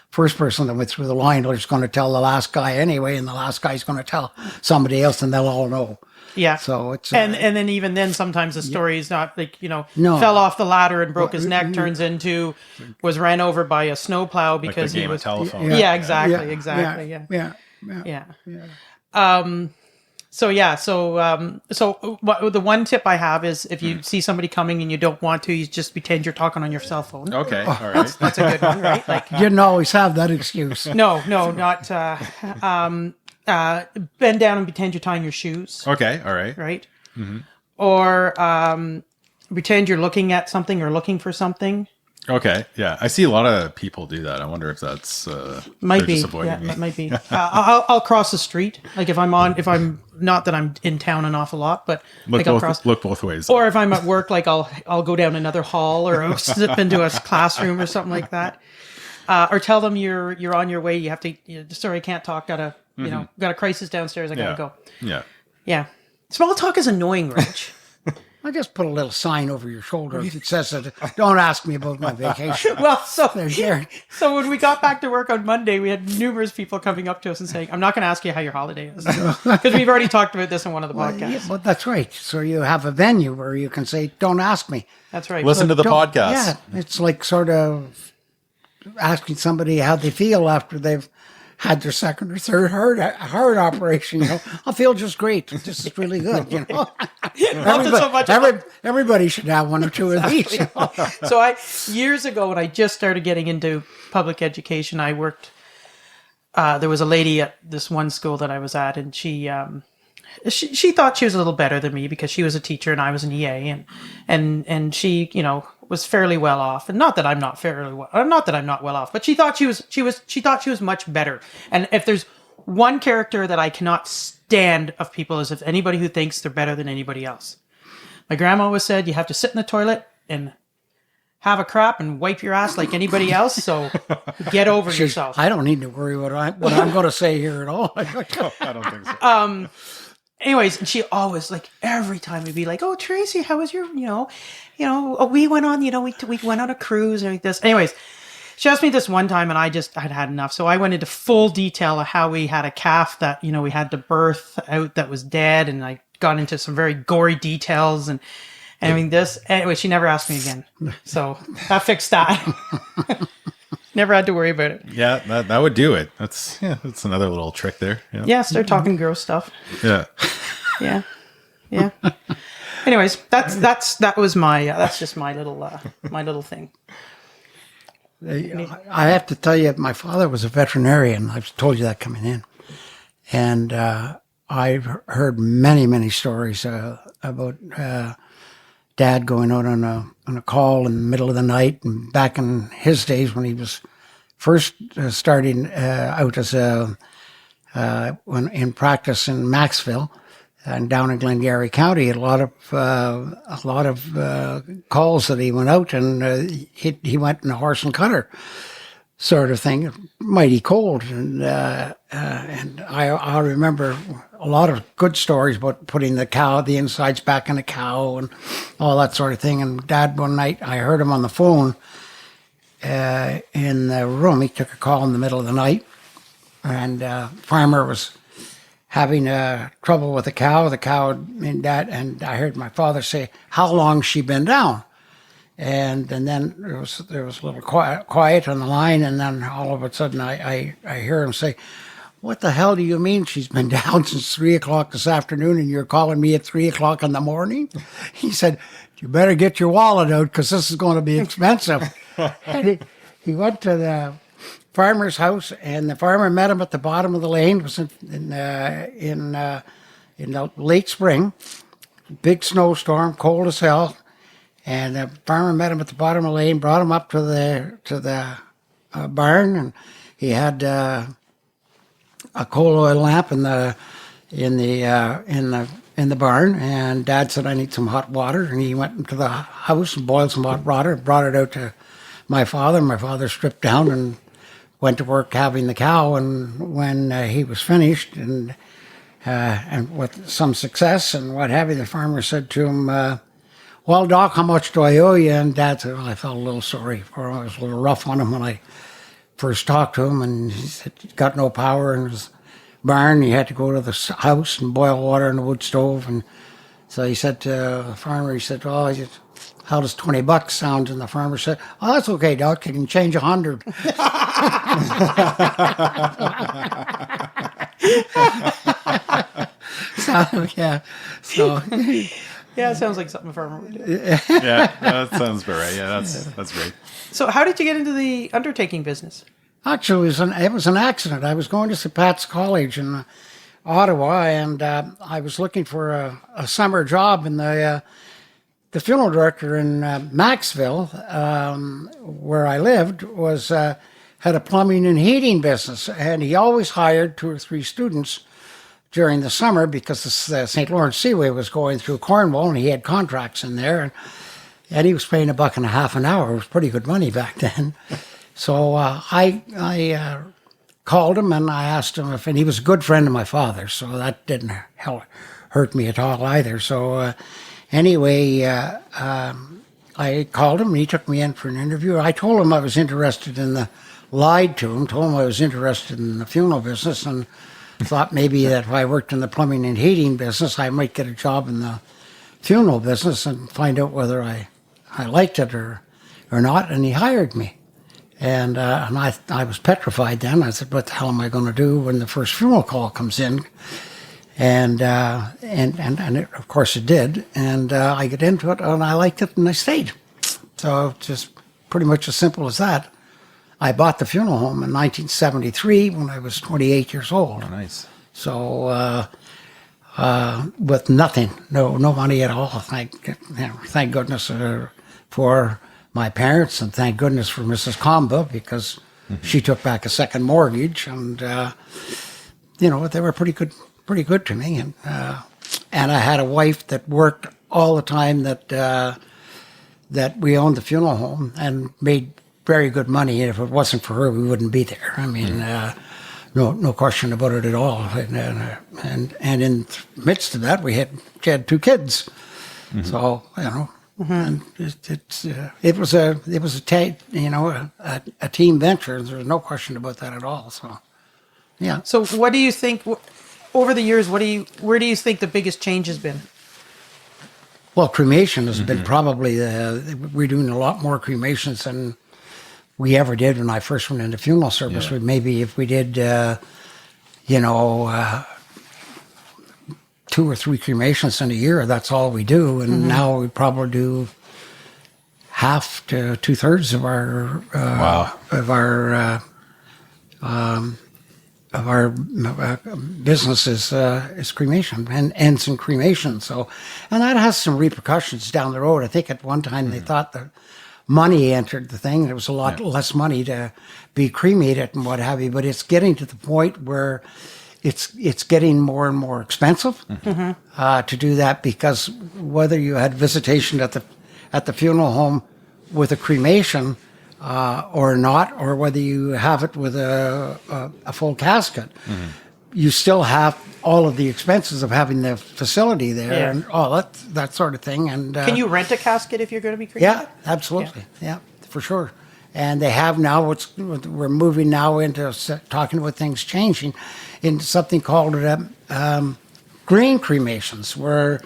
first person that went through the line is going to tell the last guy anyway, and the last guy's going to tell somebody else, and they'll all know. Yeah. So it's and then even then sometimes the story is not like, No. fell off the ladder and broke his neck turns into was ran over by a snowplow because the he game was of telephone. Yeah, exactly. Yeah. So the one tip I have is if you see somebody coming and you don't want to, you just pretend you're talking on your cell phone. Okay. All right. That's a good one, right? Like you didn't always have that excuse. no, not bend down and pretend you're tying your shoes. Okay. All right. Right? Or pretend you're looking at something or looking for something. Okay. Yeah. I see a lot of people do that. I wonder if that's Might they're be. just avoiding Yeah, me. that might be. I'll cross the street. Like if I'm not that I'm in town an awful lot, but I'll cross. Look both ways. Or if I'm at work, like I'll go down another hall or I'll slip into a classroom or something like that. Or tell them you're on your way. You have to. Sorry, I can't talk. Got a crisis downstairs. I gotta go. Yeah. Yeah. Small talk is annoying, Rich. I just put a little sign over your shoulder that says that, don't ask me about my vacation. Well, so There. So when we got back to work on Monday, we had numerous people coming up to us and saying, "I'm not going to ask you how your holiday is," because we've already talked about this in one of the podcasts. Yeah, well, that's right. So you have a venue where you can say, don't ask me. That's right. Listen to the Don't- podcast. Yeah, it's like sort of asking somebody how they feel after they've had their second or third heart operation. I feel just great. This is really good. Not so much. Everybody should have one or two of these. So years ago when I just started getting into public education, I worked. There was a lady at this one school that I was at, and she thought she was a little better than me because she was a teacher and I was an EA, and she was fairly well off, and not that I'm not well off, but she thought she was much better. And if there's one character that I cannot stand of people is if anybody who thinks they're better than anybody else. My grandma always said you have to sit in the toilet and have a crap and wipe your ass like anybody else. So get over yourself. I don't need to worry what I'm going to say here at all. I don't think so. Anyways, and she always, like, every time we'd be like, "Oh, Tracy, how was your, we went on, we went on a cruise and like this." Anyways, she asked me this one time and I'd had enough. So I went into full detail of how we had a calf that, we had to birth out that was dead. And I got into some very gory details and I mean, anyway, she never asked me again. So that fixed that. Never had to worry about it. Yeah, that would do it. That's another little trick there. Yeah, start talking gross stuff. Yeah. Yeah. Anyways, that was my that's just my little thing. I have to tell you, my father was a veterinarian. I've told you that coming in, and I've heard many stories about Dad going out on a call in the middle of the night, and back in his days when he was first starting out as in practice in Maxville and down in Glengarry County, a lot of calls that he went out, and he went in a horse and cutter sort of thing, mighty cold, and I remember a lot of good stories about putting the insides back in a cow and all that sort of thing. And Dad, one night, I heard him on the phone in the room. He took a call in the middle of the night, and farmer was having trouble with the cow. The cow and I heard my father say, "How long's she been down?" And then there was a little quiet on the line, and then all of a sudden I hear him say, "What the hell do you mean she's been down since 3:00 this afternoon and you're calling me at 3:00 in the morning?" He said, "You better get your wallet out because this is going to be expensive." And he went to the farmer's house, and the farmer met him at the bottom of the lane. It was in the late spring, big snowstorm, cold as hell. And the farmer met him at the bottom of the lane, brought him up to the barn, and he had a coal oil lamp in the barn. And Dad said, "I need some hot water," and he went into the house and boiled some hot water, brought it out to my father. My father stripped down and went to work having the cow. And when he was finished, and with some success and what have you, the farmer said to him, "Well, Doc, how much do I owe you?" And Dad said, "Well, I felt a little sorry for him. I was a little rough on him when I first talked to him." And he said he's got no power in his barn. He had to go to the house and boil water in the wood stove. And so he said to the farmer, he said, "Oh, how does $20 sound?" And the farmer said, "Oh, that's okay, Doc. You can change 100. So, yeah. So... Yeah, it sounds like something a farmer would do. Yeah, that sounds about right. Yeah, that's great. So how did you get into the undertaking business? Actually, it was an accident. I was going to St. Pat's College in Ottawa, and I was looking for a summer job, and the funeral director in Maxville, where I lived, had a plumbing and heating business, and he always hired 2 or 3 students during the summer because the St. Lawrence Seaway was going through Cornwall, and he had contracts in there, and he was paying $1.50 an hour. It was pretty good money back then. So I called him and I asked him and he was a good friend of my father, so that didn't hurt me at all either. So anyway, I called him and he took me in for an interview. I told him I was interested lied to him, told him I was interested in the funeral business, and thought maybe that if I worked in the plumbing and heating business, I might get a job in the funeral business and find out whether I liked it or not. And he hired me. And I was petrified then. I said, "What the hell am I going to do when the first funeral call comes in?" And it, of course it did. And I get into it and I liked it and I stayed. So just pretty much as simple as that. I bought the funeral home in 1973 when I was 28 years old. Oh, nice. So with nothing, no money at all. Thank goodness for my parents, and thank goodness for Mrs. Comba, because she took back a second mortgage, and they were pretty good to me, and I had a wife that worked all the time that we owned the funeral home and made very good money. And if it wasn't for her, we wouldn't be there. I mean, no question about it at all. And in the midst of that, she had 2 kids. So and it was a team venture. There's no question about that at all. So yeah. So what do you think over the years? Where do you think the biggest change has been? Well, cremation has been probably we're doing a lot more cremations than we ever did when I first went into funeral service. Yeah. Maybe if we did, 2 or 3 cremations in a year, that's all we do. And now we probably do half to 2/3 of our business is cremation and ends in cremation. So, and that has some repercussions down the road. I think at one time they thought that money entered the thing. There was a lot less money to be cremated and what have you. But it's getting to the point where it's getting more and more expensive to do that, because whether you had visitation at the funeral home with a cremation or not, or whether you have it with a full casket, you still have all of the expenses of having the facility there and all that sort of thing. And Can you rent a casket if you're going to be cremated? yeah, absolutely. Yeah, for sure. And they have now, we're moving now into talking about things changing into something called green cremations, where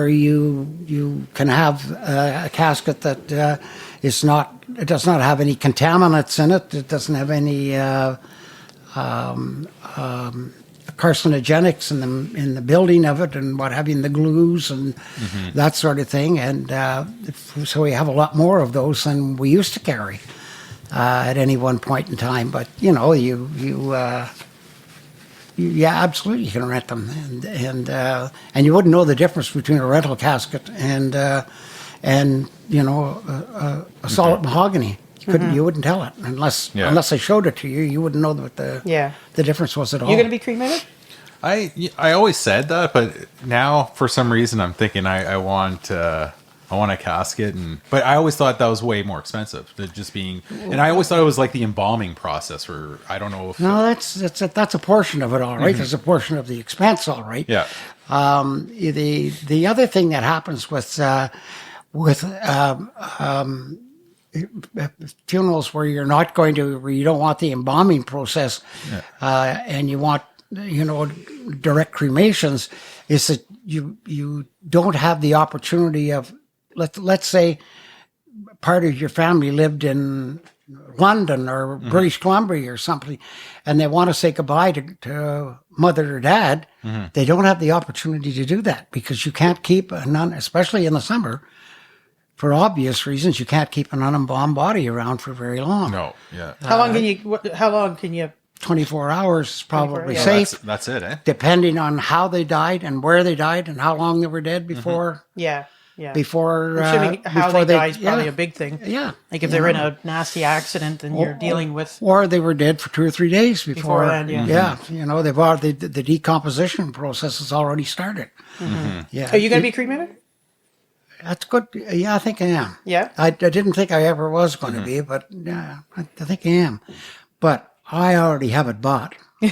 you can have a casket that it does not have any contaminants in it. It doesn't have any carcinogenics in the building of it and what have you, in the glues and that sort of thing. And so we have a lot more of those than we used to carry at any one point in time. But yeah, absolutely, you can rent them, and you wouldn't know the difference between a rental casket and a solid mahogany. You wouldn't tell it unless I showed it to you. You wouldn't know what the difference was at all. You're going to be cremated? I always said that, but now for some reason I'm thinking I want a casket, but I always thought that was way more expensive than just being. And I always thought it was like the embalming process, where I don't know if that's a portion of it, all right. There's a portion of the expense, all right. Yeah. The other thing that happens with funerals where you don't want the embalming process, and you want direct cremations, is that you don't have the opportunity of, let's say part of your family lived in London or British Columbia or something, and they want to say goodbye to mother or dad. They don't have the opportunity to do that, because you can't keep especially in the summer, for obvious reasons, you can't keep an unembalmed body around for very long. No, yeah. How long can you? 24 hours is probably 24, safe. That's it, eh? Depending on how they died and where they died and how long they were dead before. Yeah. Before how they die is probably a big thing. Yeah. Like if they're in a nasty accident and you're dealing with, or they were dead for 2 or 3 days before. Beforehand, They've already the decomposition process has already started. Yeah. Are you going to be cremated? That's good. Yeah, I think I am. Yeah. I didn't think I ever was going to be, but yeah, I think I am. But I already have it bought. You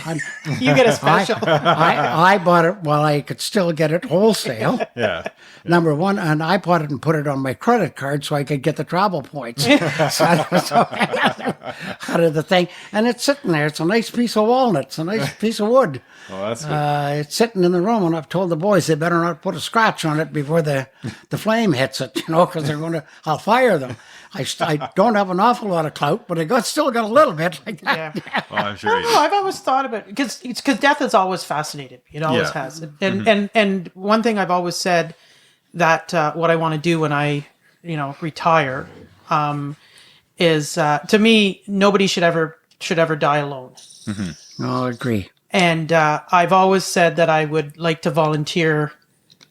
get a special. I bought it while I could still get it wholesale. Yeah. Number one, and I bought it and put it on my credit card so I could get the travel points. So out of the thing. And it's sitting there. It's a nice piece of walnut. It's a nice piece of wood. Well, that's good. It's sitting in the room, and I've told the boys they better not put a scratch on it before the flame hits it, because I'll fire them. I don't have an awful lot of clout, but I still got a little bit. Like that. Yeah. Well, I'm sure I don't know. I've always thought about it because death has always fascinated me. It always has. And one thing I've always said that what I want to do when I retire is to me, nobody should ever die alone. No, I agree. And I've always said that I would like to volunteer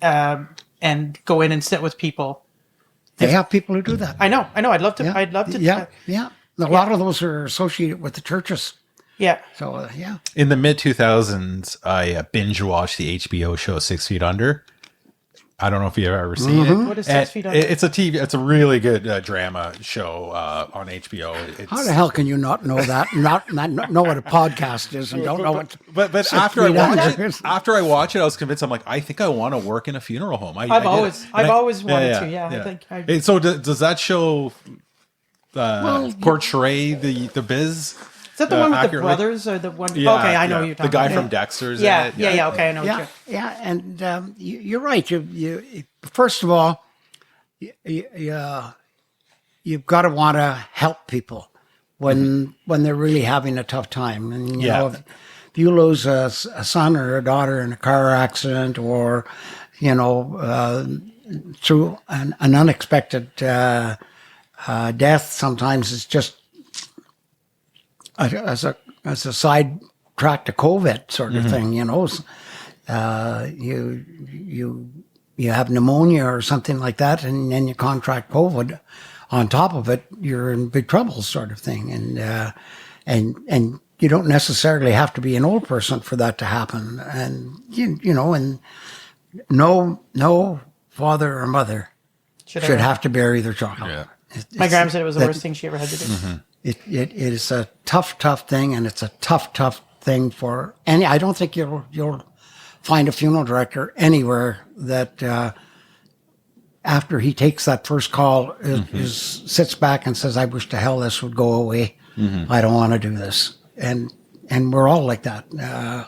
and go in and sit with people. They have people who do that. I know. I'd love to. Yeah. I'd love to. Yeah. A lot of those are associated with the churches. Yeah. So yeah. In the mid 2000s, I binge watched the HBO show 6 Feet Under. I don't know if you've ever seen it. What is 6 Feet Under? It's a TV. It's a really good drama show on HBO. How the hell can you not know that? Not know what a podcast is and don't know what. But after I watch it, I was convinced. I'm like, I think I want to work in a funeral home. I've always wanted to. Yeah, I think. Hey, so does that show portray the biz? Is that the one with accurately? The brothers or the one? Yeah, okay, I know who you're talking the guy about. from Dexter's. Yeah, okay, I know. Yeah, yeah, and you're right. You first of all, you've got to want to help people when they're really having a tough time. And you know, if you lose a son or a daughter in a car accident, or through an unexpected death, sometimes it's just as a side track to COVID sort of thing, you have pneumonia or something like that, and then you contract COVID. On top of it, you're in big trouble, sort of thing, and you don't necessarily have to be an old person for that to happen, and and no father or mother should have to bury their child. Yeah. My grandma said it was the worst thing she ever had to do. Mm-hmm. It is a tough thing, and it's a tough thing for any. I don't think you'll find a funeral director anywhere that after he takes that first call sits back and says, "I wish to hell this would go away. I don't want to do this." And we're all like that.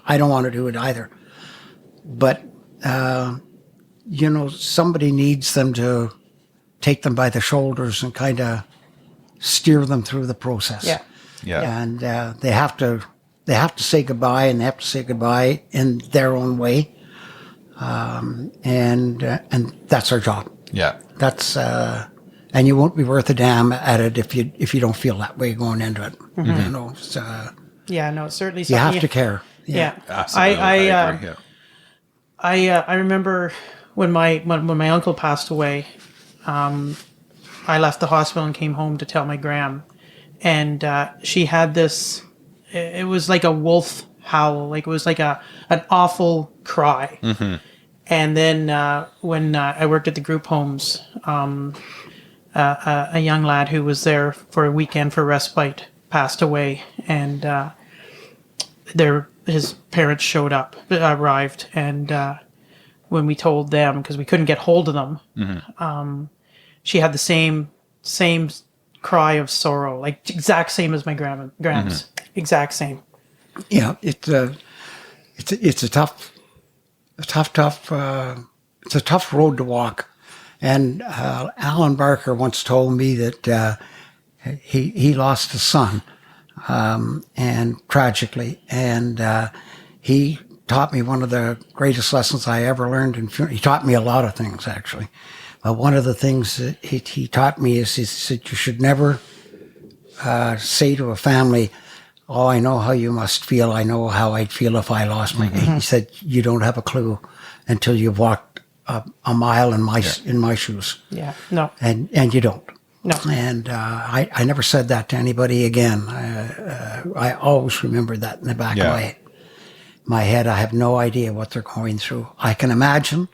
I don't want to do it either. But somebody needs them to take them by the shoulders and kind of steer them through the process. Yeah. And they have to say goodbye, and they have to say goodbye in their own way. And that's our job. Yeah. That's and you won't be worth a damn at it if you don't feel that way going into it. Yeah, no, it's certainly you have to care. Yeah. Absolutely. I agree. I remember when my uncle passed away. I left the hospital and came home to tell my gram, and she had this. It was like a wolf howl, like it was like an awful cry. Mm-hmm. And then when I worked at the group homes, a young lad who was there for a weekend for respite passed away, and his parents arrived, and when we told them, because we couldn't get hold of them. Mm-hmm. She had the same cry of sorrow, like exact same as my grandma's, exact same. Yeah, it's a tough road to walk. And Alan Barker once told me that he lost a son, and tragically, and he taught me one of the greatest lessons I ever learned. He taught me a lot of things, actually. But one of the things that he taught me is he said, you should never say to a family, "Oh, I know how you must feel. I know how I'd feel if I lost my." Mm-hmm. He said, "You don't have a clue until you've walked a mile in my shoes." Yeah, no, and you don't. No, and I never said that to anybody again. I always remembered that in the back of my head. I have no idea what they're going through. I can imagine.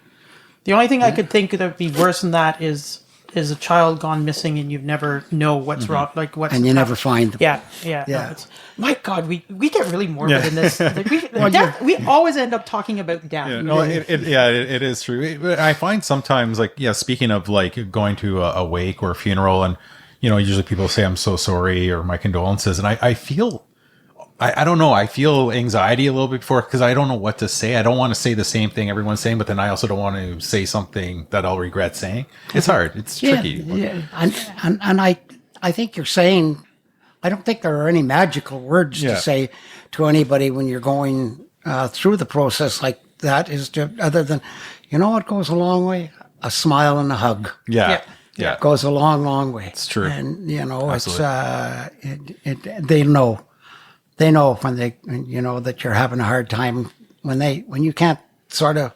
The only thing I could think that would be worse than that is a child gone missing and you never know what's wrong, like what's and you never find them. Yeah. No, my God, we get really morbid in this. Like we always end up talking about death. Yeah, no, it is true. But I find sometimes, like, speaking of like going to a wake or a funeral, and usually people say, "I'm so sorry" or "my condolences," and I feel. I don't know. I feel anxiety a little bit before, because I don't know what to say. I don't want to say the same thing everyone's saying, but then I also don't want to say something that I'll regret saying. It's hard. It's tricky. Yeah. And I think you're saying, I don't think there are any magical words to say to anybody when you're going through the process like that, other than, what goes a long way? A smile and a hug. Yeah. It goes a long, long way. It's true. And, Absolutely. they know. They know when that you're having a hard time, when you can't sort of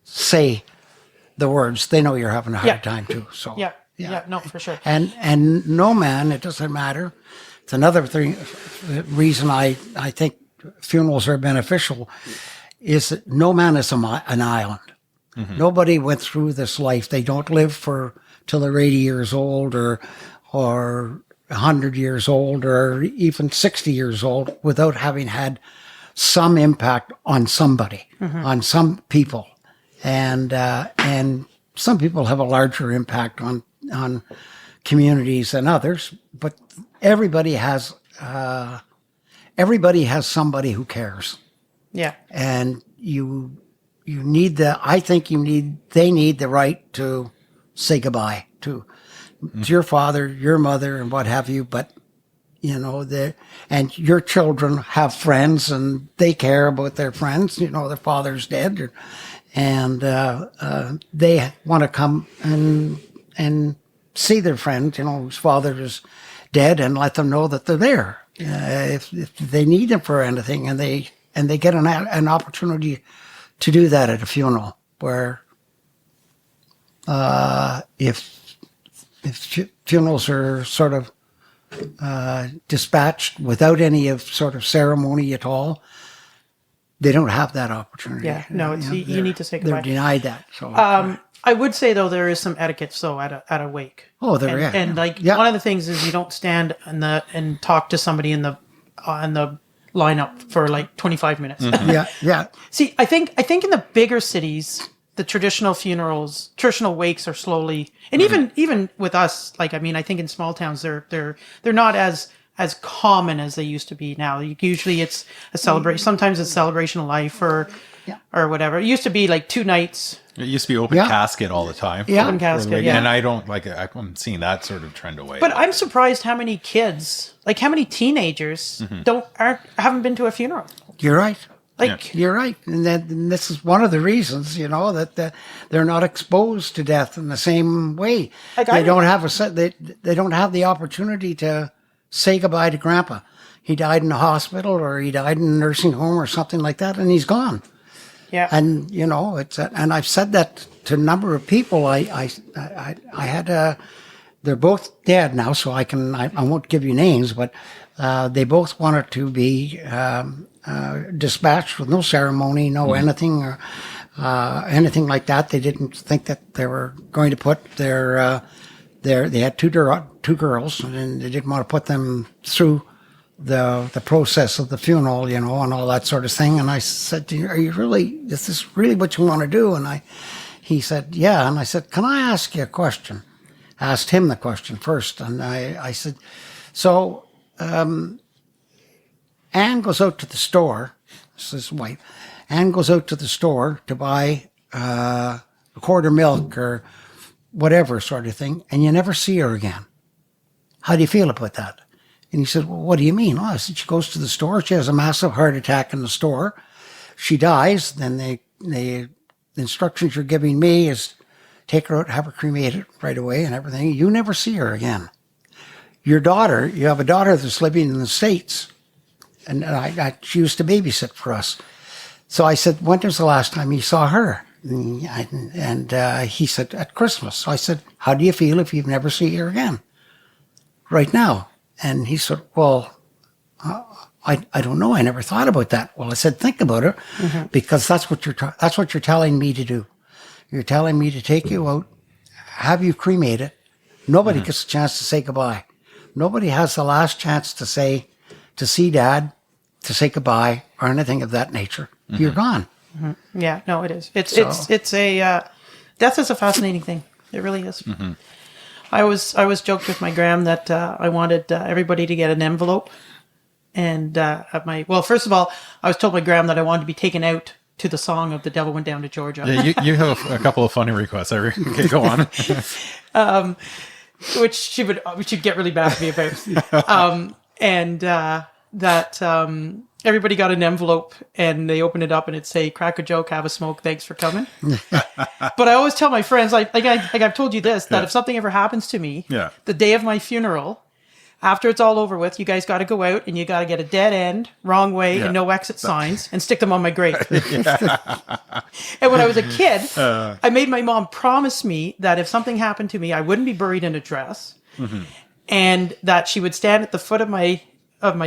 say the words, they know you're having a hard time too. So yeah, no, for sure. And no man, it doesn't matter, it's another thing. The reason I think funerals are beneficial is that no man is an island. Nobody went through this life. They don't live till they're 80 years old or 100 years old or even 60 years old without having had some impact on somebody, on some people. And some people have a larger impact on communities than others, but everybody has somebody who cares. Yeah. And they need the right to say goodbye to your father, your mother, and what have you. But, and your children have friends and they care about their friends. Their father's dead and they want to come and see their friend, whose father is dead, and let them know that they're there. If they need them for anything, and they get an opportunity to do that at a funeral, where if funerals are sort of dispatched without any of sort of ceremony at all, they don't have that opportunity. Yeah, no, you need to say goodbye. They're denied that. So I would say though there is some etiquette though at a wake. Oh, there is. And one of the things is you don't stand and talk to somebody in the lineup for like 25 minutes. Yeah. See, I think in the bigger cities, the traditional wakes are slowly, and even with us, I think in small towns they're not as common as they used to be now. Usually it's a celebration. Sometimes it's celebration of life or whatever. It used to be like 2 nights. It used to be open casket all the time. Yeah. Open casket, yeah. And I'm seeing that sort of trend away. But I'm surprised how many kids, how many teenagers haven't been to a funeral. You're right. Like You're right, and this is one of the reasons, that they're not exposed to death in the same way. They don't have they don't have the opportunity to say goodbye to Grandpa. He died in the hospital, or he died in a nursing home, or something like that, and he's gone. Yeah, and and I've said that to a number of people. I had they're both dead now, so I won't give you names, but they both wanted to be dispatched with no ceremony, no anything, or anything like that. They didn't think that they were going to put they had two girls, and they didn't want to put them through the process of the funeral, and all that sort of thing. And I said, is this really what you want to do? And he said, yeah. And I said, can I ask you a question? I asked him the question first. And I said, so, Anne goes out to the store. This is his wife. Anne goes out to the store to buy a quart of milk or whatever sort of thing, and you never see her again. How do you feel about that? And he said, well, what do you mean? Oh, I said, she goes to the store. She has a massive heart attack in the store. She dies. Then the instructions you're giving me is take her out, have her cremated right away and everything. You never see her again. You have a daughter that's living in the States. And she used to babysit for us. So I said, when was the last time you saw her? And he said, at Christmas. So I said, how do you feel if you never see her again? Right now. And he said, well, I don't know. I never thought about that. Well, I said, think about her, because that's what you're telling me to do. You're telling me to take you out, have you cremated. Nobody gets a chance to say goodbye. Nobody has the last chance to see Dad, to say goodbye, or anything of that nature. You're gone. Yeah, no, it is. It's a death is a fascinating thing. It really is. I was joked with my gram that I wanted everybody to get an envelope, and first of all, I was told by Graham that I wanted to be taken out to the song of "The Devil Went Down to Georgia." Yeah, you have a couple of funny requests. Okay, go on. Which she'd get really bad at me about, everybody got an envelope, and they opened it up, and it'd say, "Crack a joke, have a smoke, thanks for coming." But I always tell my friends, like I've told you this, that if something ever happens to me, the day of my funeral, after it's all over with, you guys got to go out and you got to get a dead end, wrong way, and no exit signs, and stick them on my grave. And when I was a kid, I made my mom promise me that if something happened to me, I wouldn't be buried in a dress. and that she would stand at the foot of my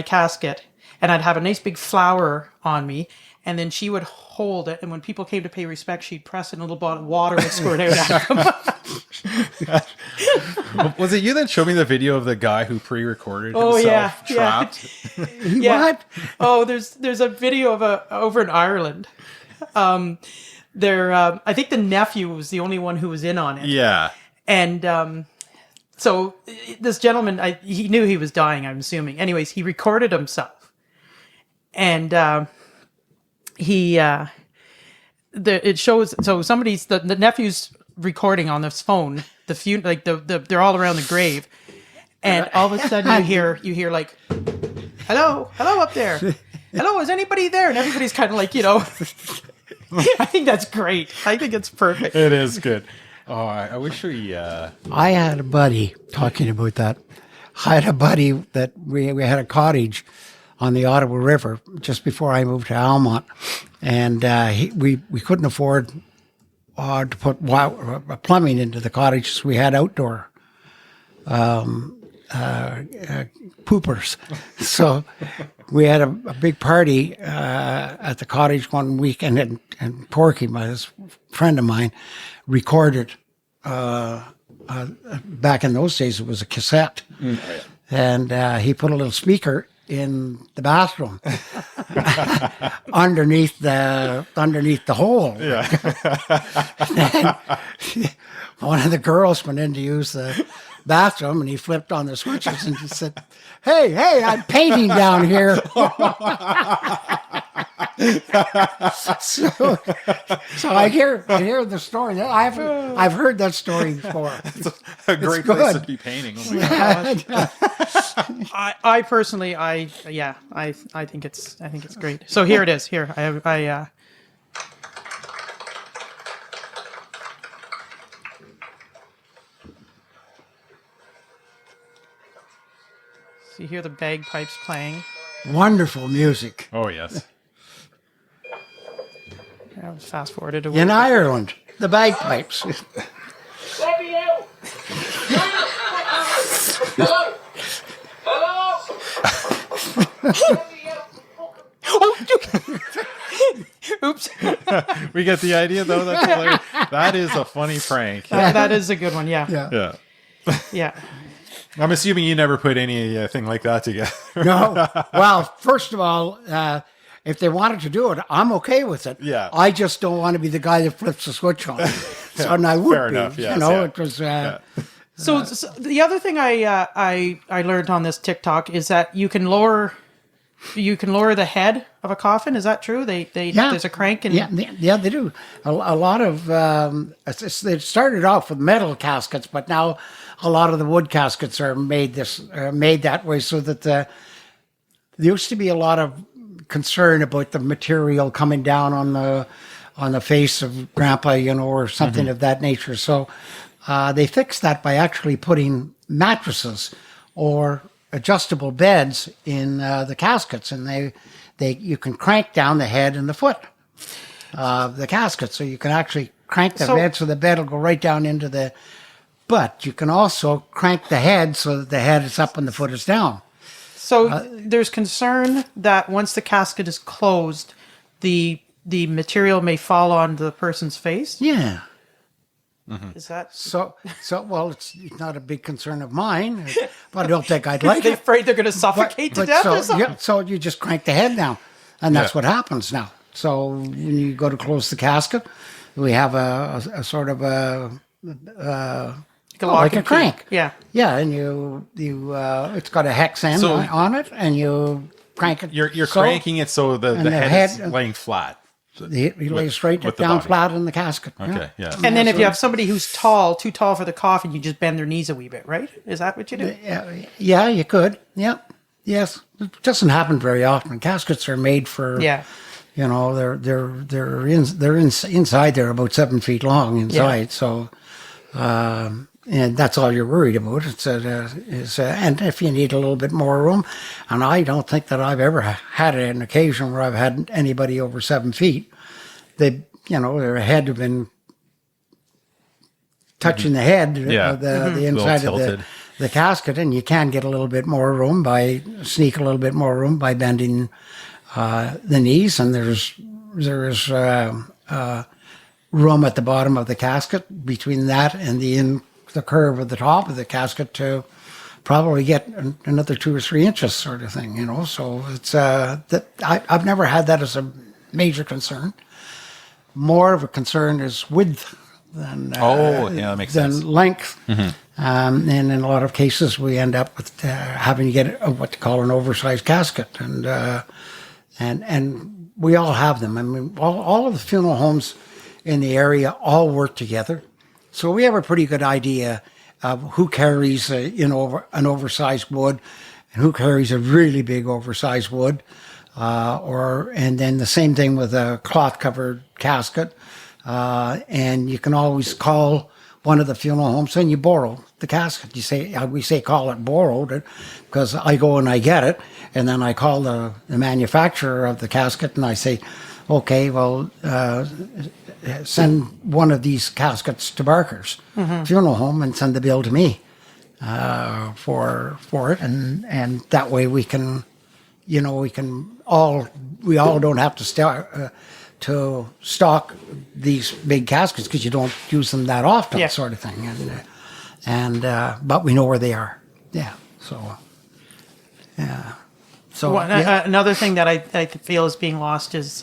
casket, and I'd have a nice big flower on me, and then she would hold it, and when people came to pay respect, she'd press it, and a little bottle of water would squirt out at them. Was it you that showed me the video of the guy who pre-recorded Oh, himself yeah, trapped? Yeah. What? Oh, there's a video of over in Ireland. I think the nephew was the only one who was in on it. Yeah. And so this gentleman, he knew he was dying, I'm assuming. Anyways, he recorded himself. And it shows, so the nephew's recording on this phone, they're all around the grave. And all of a sudden you hear like, hello up there. Hello, is anybody there? And everybody's kind of like, I think that's great. I think it's perfect. It is good. Oh, I wish we... I had a buddy, talking about that, I had a buddy that we had a cottage on the Ottawa River just before I moved to Almont. And we couldn't afford to put plumbing into the cottage, so we had outdoor poopers. So we had a big party at the cottage one weekend, and Porky, this friend of mine, recorded. Back in those days, it was a cassette, and he put a little speaker in the bathroom underneath the hole. Yeah. One of the girls went in to use the bathroom, and he flipped on the switches and he said, Hey, I'm painting down here. so I hear the story. I've heard that story before. It's a great place to be painting. Oh my gosh. I personally, I think it's great. So here it is. Here so you hear the bagpipes playing. Wonderful music. Oh, yes. I was fast forwarded In Ireland, the bagpipes. Let me out! Hello? Let me out! Oops. We get the idea, though. That's hilarious. That is a funny prank. That is a good one. Yeah. Yeah. Yeah. I'm assuming you never put anything like that together. No. Well, first of all, if they wanted to do it, I'm okay with it. Yeah. I just don't want to be the guy that flips the switch on. And I would Fair be. enough, yes, It was. So the other thing I learned on this TikTok is that you can lower the head of a coffin. Is that true? There's a crank and yeah, they do. A lot of they started off with metal caskets, but now a lot of the wood caskets are made that way, so that there used to be a lot of concern about the material coming down on the face of Grandpa, or something of that nature. So they fixed that by actually putting mattresses or adjustable beds in the caskets, and you can crank down the head and the foot of the casket, so you can actually crank the bed so the bed will go right down into the. But you can also crank the head so that the head is up and the foot is down. So there's concern that once the casket is closed, the material may fall on the person's face. Yeah. Is that So well, it's not a big concern of mine, but I don't think I'd like they're it. afraid they're going to suffocate to death or something? Yeah, so you just crank the head down, and that's what happens now. So when you go to close the casket, we have a sort of like a crank. Yeah. Yeah, and you it's got a hex end on it, and you crank it. You're cranking it so the head is laying flat. He lays straight with the down body. flat in the casket. Okay, yeah. And then if you have somebody who's too tall for the coffin, you just bend their knees a wee bit, right? Is that what you do? Yeah, you could. Yeah. Yes. It doesn't happen very often. Caskets are made for. Yeah. They're inside. They're about 7 feet long inside. Yeah. So, and that's all you're worried about. And if you need a little bit more room, and I don't think that I've ever had an occasion where I've had anybody over 7 feet. Their head have been touching the head, the inside of the casket, and you can get a little bit more room sneak a little bit more room by bending the knees, and there's room at the bottom of the casket between that and the curve of the top of the casket to probably get another 2 or 3 inches, sort of thing. So it's I've never had that as a major concern. More of a concern is width than that makes sense. length. And in a lot of cases, we end up with having to get what they call an oversized casket, and we all have them. I mean, all of the funeral homes in the area all work together, so we have a pretty good idea of who carries an oversized wood and who carries a really big oversized wood. And then the same thing with a cloth covered casket. And you can always call one of the funeral homes and you borrow the casket. We say call it borrowed because I go and I get it. And then I call the manufacturer of the casket and I say, okay, well, send one of these caskets to Barker's funeral home and send the bill to me, for it. And that way we all don't have to stock these big caskets because you don't use them that often, sort of thing. But we know where they are. Yeah. So, yeah. So another thing that I feel is being lost is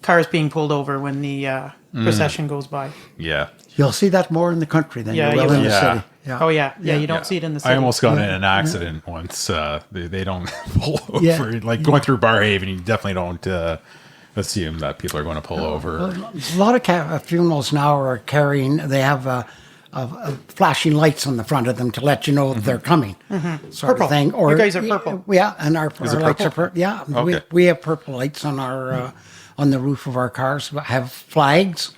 cars being pulled over when the procession goes by. Yeah. You'll see that more in the country than you will in the city. Yeah. Oh yeah. You don't see it in the city. I almost got in an accident once. They don't pull over. Like going through Barhaven, you definitely don't assume that people are going to pull over. A lot of funerals now are carrying. They have flashing lights on the front of them to let you know that they're coming, sort purple. of thing. Or you guys are purple. Yeah, and our lights are purple. Yeah, okay. we have purple lights on our on the roof of our cars. We have flags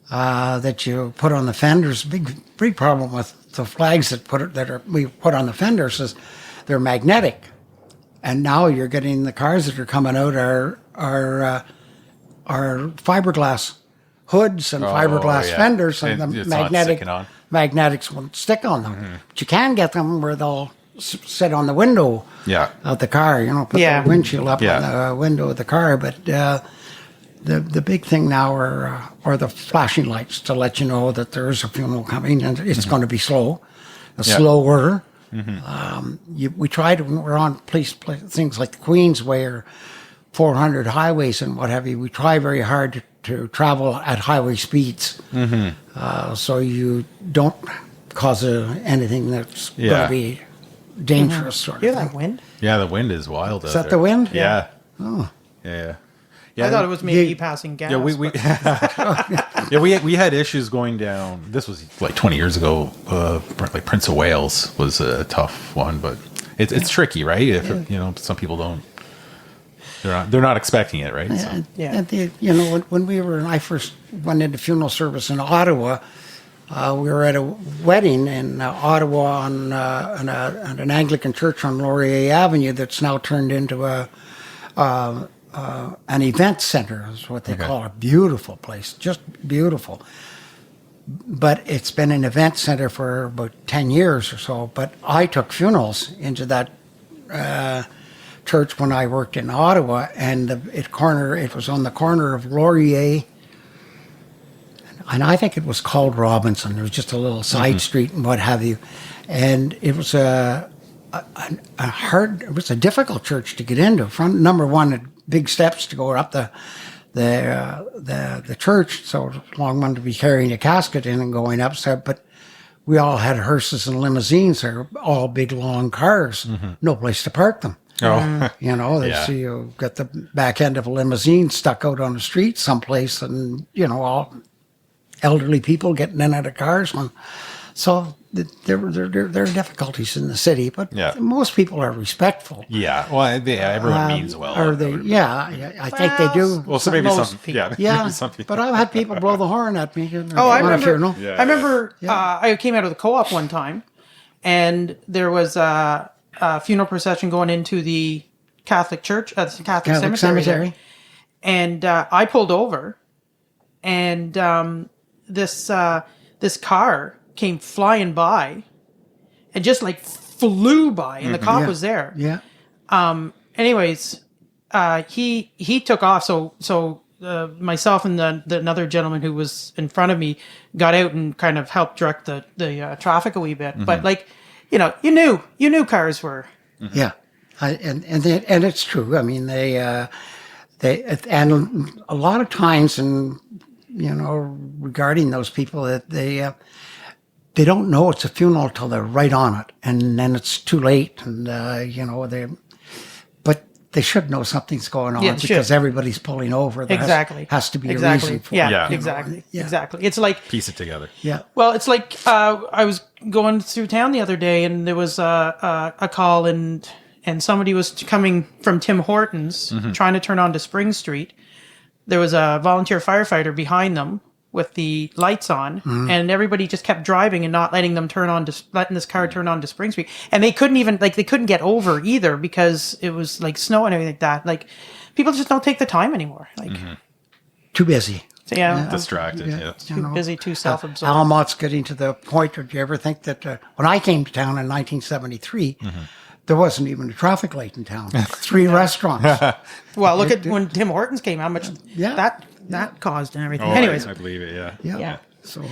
that you put on the fenders. Big problem with the flags we put on the fenders is they're magnetic, and now you're getting the cars that are coming out are fiberglass hoods and fiberglass fenders, and the magnetics won't stick on them. But you can get them where they'll sit on the window of the car. Put the windshield up on the window of the car. But the big thing now are the flashing lights to let you know that there is a funeral coming and it's going to be slower. We tried when we're on things like the Queensway or 400 highways and what have you. We try very hard to travel at highway speeds, so you don't cause anything that's going to be dangerous. Sort of Hear thing. that wind? Yeah, the wind is wild. Is that the wind? Yeah. Oh. Yeah. I thought it was maybe passing gas. Yeah, we had issues going down. This was like 20 years ago. Like Prince of Wales was a tough one, but it's tricky, right? If some people don't. They're not expecting it, right? So. When I first went into funeral service in Ottawa, we were at a wedding in Ottawa on an Anglican church on Laurier Avenue that's now turned into an event center, is what they call it. Beautiful place, just beautiful. But it's been an event center for about 10 years or so. But I took funerals into that church when I worked in Ottawa, and it was on the corner of Laurier, and I think it was called Robinson. There was just a little side street and what have you, and it was it was a difficult church to get into. From number one, it big steps to go up the church, so it was a long one to be carrying a casket in and going up. So, but we all had hearses and limousines. They're all big long cars, no place to park them. Oh, So you got the back end of a limousine stuck out on the street someplace, and all elderly people getting in and out of cars. So there are difficulties in the city, but most people are respectful. Yeah, well, everyone means well. Are they? Yeah, I think they do. Well, so maybe some people. Yeah, maybe some people. but I've had people blow the horn at me. I on a funeral. I remember. I came out of the co-op one time, and there was a funeral procession going into the Catholic church, the Catholic cemetery. And I pulled over, and this car came flying by and just like flew by, and the cop Yeah. was there. Yeah. Anyways, he took off. So myself and the another gentleman who was in front of me got out and kind of helped direct the traffic a wee bit. But like, you know, you knew cars were. Yeah, and it's true. I mean, they and a lot of times, and you know, regarding those people that they don't know it's a funeral till they're right on it, and then it's too late, and you know but they should know something's going on Yeah, they because should. everybody's pulling over. There Exactly. has to be Exactly. a reason for Yeah, it. Yeah. exactly. Yeah. Exactly. It's like, Piece it together. Yeah. well, it's like I was going through town the other day, and there was a call, and somebody was coming from Tim Hortons trying to turn onto Spring Street. There was a volunteer firefighter behind them with the lights on, and everybody just kept driving and not letting them letting this car turn on to Spring Street. And they couldn't even, like, they couldn't get over either because it was like snow and everything like that. Like, people just don't take the time anymore. Like, Too busy. so, yeah, Distracted. Yeah. too busy, too self-absorbed. Alamont's getting to the point. Did you ever think that when I came to town in 1973, there wasn't even a traffic light in town? 3 restaurants. Well, look at when Tim Hortons came, how much Yeah. that caused and everything. Oh, Anyways, I believe it. Yeah. Yeah. yeah. So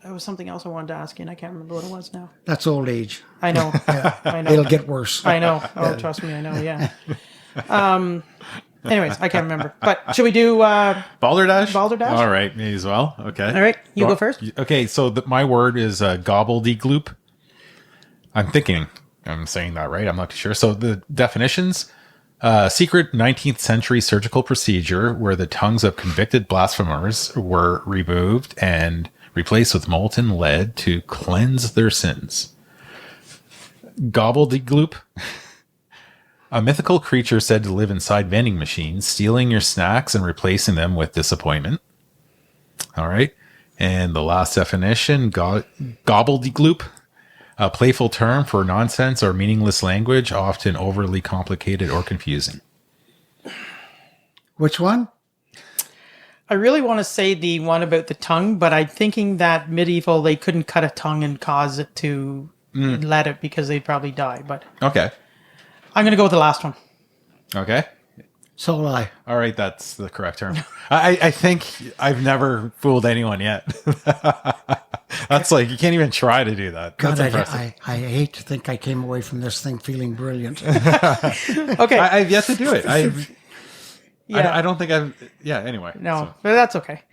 There was something else I wanted to ask you, and I can't remember what it was now. that's old age. I know. I know. It'll get worse. I know. Oh, trust me, I know. Yeah. Anyways, I can't remember. But should we do? Balderdash? Balderdash? All right, may as well. Okay. All right, you go first. Okay, so my word is gobbledygook. I'm thinking I'm saying that right. I'm not too sure. So the definitions: secret 19th century surgical procedure where the tongues of convicted blasphemers were removed and replaced with molten lead to cleanse their sins. Gobbledygook. A mythical creature said to live inside vending machines, stealing your snacks and replacing them with disappointment. All right. And the last definition, gobbledygook, a playful term for nonsense or meaningless language, often overly complicated or confusing. Which one? I really want to say the one about the tongue, but I'm thinking that medieval they couldn't cut a tongue and cause it to let it because they'd probably die. But Okay. I'm going to go with the last one. Okay. So will I. All right. That's the correct term. I think I've never fooled anyone yet. That's like, you can't even try to do that. God, That's impressive. I hate to think I came away from this thing feeling brilliant. Okay. I've yet to do it. Yeah. I don't think I've. Yeah. Anyway. No, but that's okay.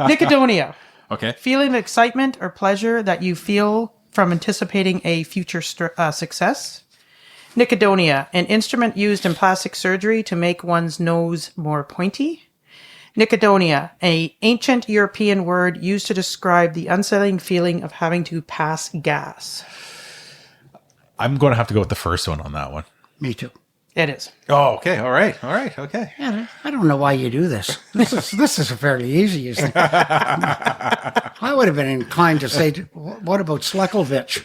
Nicodonia. Okay. Feeling of excitement or pleasure that you feel from anticipating a future success. Nicodonia, an instrument used in plastic surgery to make one's nose more pointy. Nicodonia, an ancient European word used to describe the unsettling feeling of having to pass gas. I'm going to have to go with the first one on that one. Me too. It is. Oh, okay. All right. Okay. Yeah, I don't know why you do this. This is a fairly easy thing. I would have been inclined to say, what about Slekovich?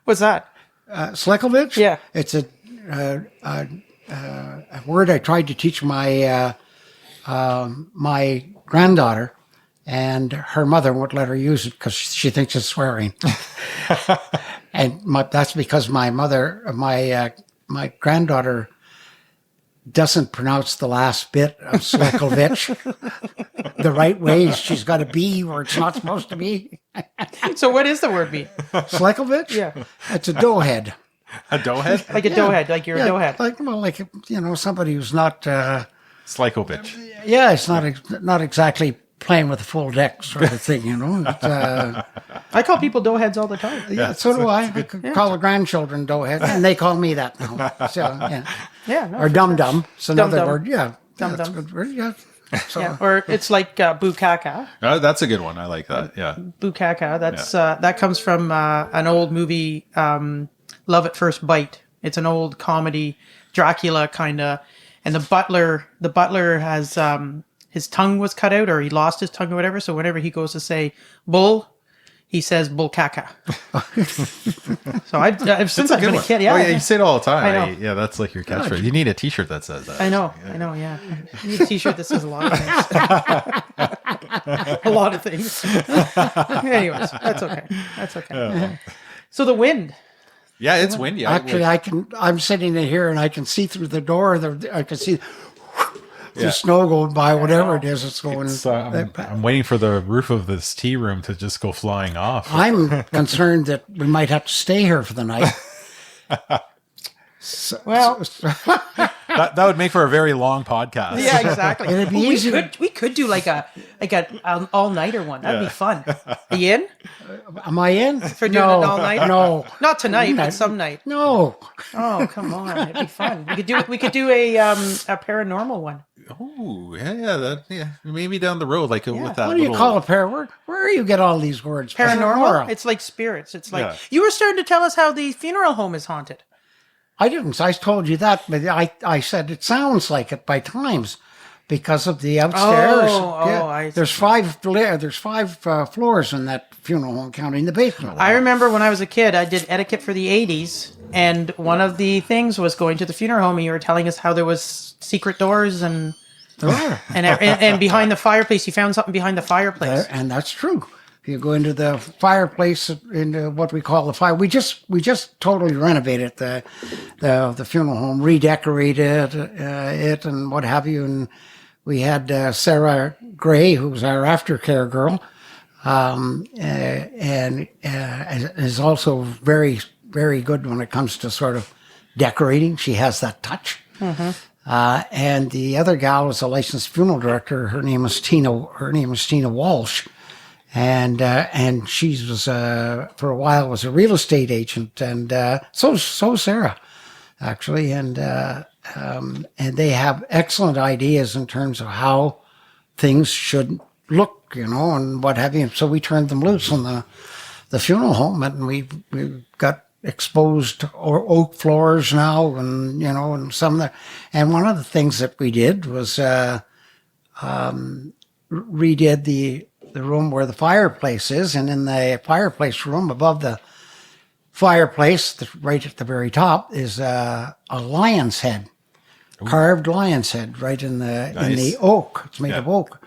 What's that? Slekovich? Yeah. It's a word I tried to teach my my granddaughter, and her mother won't let her use it because she thinks it's swearing. And that's because my granddaughter doesn't pronounce the last bit of Slekovich the right way. She's got a B where it's not supposed to be. So what is the word mean? Slekovich? Yeah. It's a doughhead. A doughhead? Like a doughhead, like you're a doughhead. Like somebody who's not. Slykovich. Yeah, it's not exactly playing with a full deck sort of thing, It's, I call people doughheads all the time. yeah, so do I. I could call the grandchildren doughhead, and they call me that now. So yeah, Yeah. No, or dum dum. It's another Dum-dum. word. Yeah, Dum-dum. that's a good word. Yeah. So yeah. Or it's like bukaka. That's a good one. I like that. Yeah. Bukaka. That's that comes from an old movie, Love at First Bite. It's an old comedy, Dracula kind of, and the butler has his tongue was cut out or he lost his tongue or whatever. So whenever he goes to say bull, he says bullcaca. So I've since I've been a kid. Yeah, Oh, yeah, you say it all the time. I know. Yeah, that's like your catchphrase. You need a T-shirt that says that. I know. Yeah, I need a T-shirt that says a lot of things. a lot of things. Anyways, that's okay. That's okay. So the wind. Yeah, it's windy. Actually, I'm sitting in here and I can see through the door. I can see the snow going by, whatever it is. It's going. I'm waiting for the roof of this tea room to just go flying off. I'm concerned that we might have to stay here for the night. Well, That would make for a very long podcast. yeah, exactly. It'd be easy. We could do like a all nighter one. That'd be fun. Are you in Am I in? for doing an all nighter? No. Not tonight, but some night. No. Oh, come on, it'd be fun. We could do a paranormal one. Oh, yeah, maybe down the road, like with that. What do you call a pair? Where you get all these words? Paranormal. It's like spirits. It's like you were starting to tell us how the funeral home is haunted. I didn't. I told you that, but I said it sounds like it by times because of the upstairs. I see. There's five floors in that funeral home, counting the basement. I remember when I was a kid, I did etiquette for the 80s, and one of the things was going to the funeral home, and you were telling us how there was secret doors and There are. and behind the fireplace, you found something behind the fireplace. And that's true. You go into the fireplace, into what we call the fire. We just totally renovated the funeral home, redecorated it, and what have you. And we had Sarah Gray, who's our aftercare girl, and is also very, very good when it comes to sort of decorating. She has that touch. Mm-hmm. And the other gal was a licensed funeral director. Her name was Tina Walsh. And she was, for a while, was a real estate agent, and so Sarah, actually, and they have excellent ideas in terms of how things should look, and what have you. So we turned them loose on the funeral home, and we've got exposed oak floors now, and and some of the, and one of the things that we did was redid the room where the fireplace is, and in the fireplace room above the fireplace, right at the very top, is a lion's head, carved lion's head, right in the oak. It's made of oak,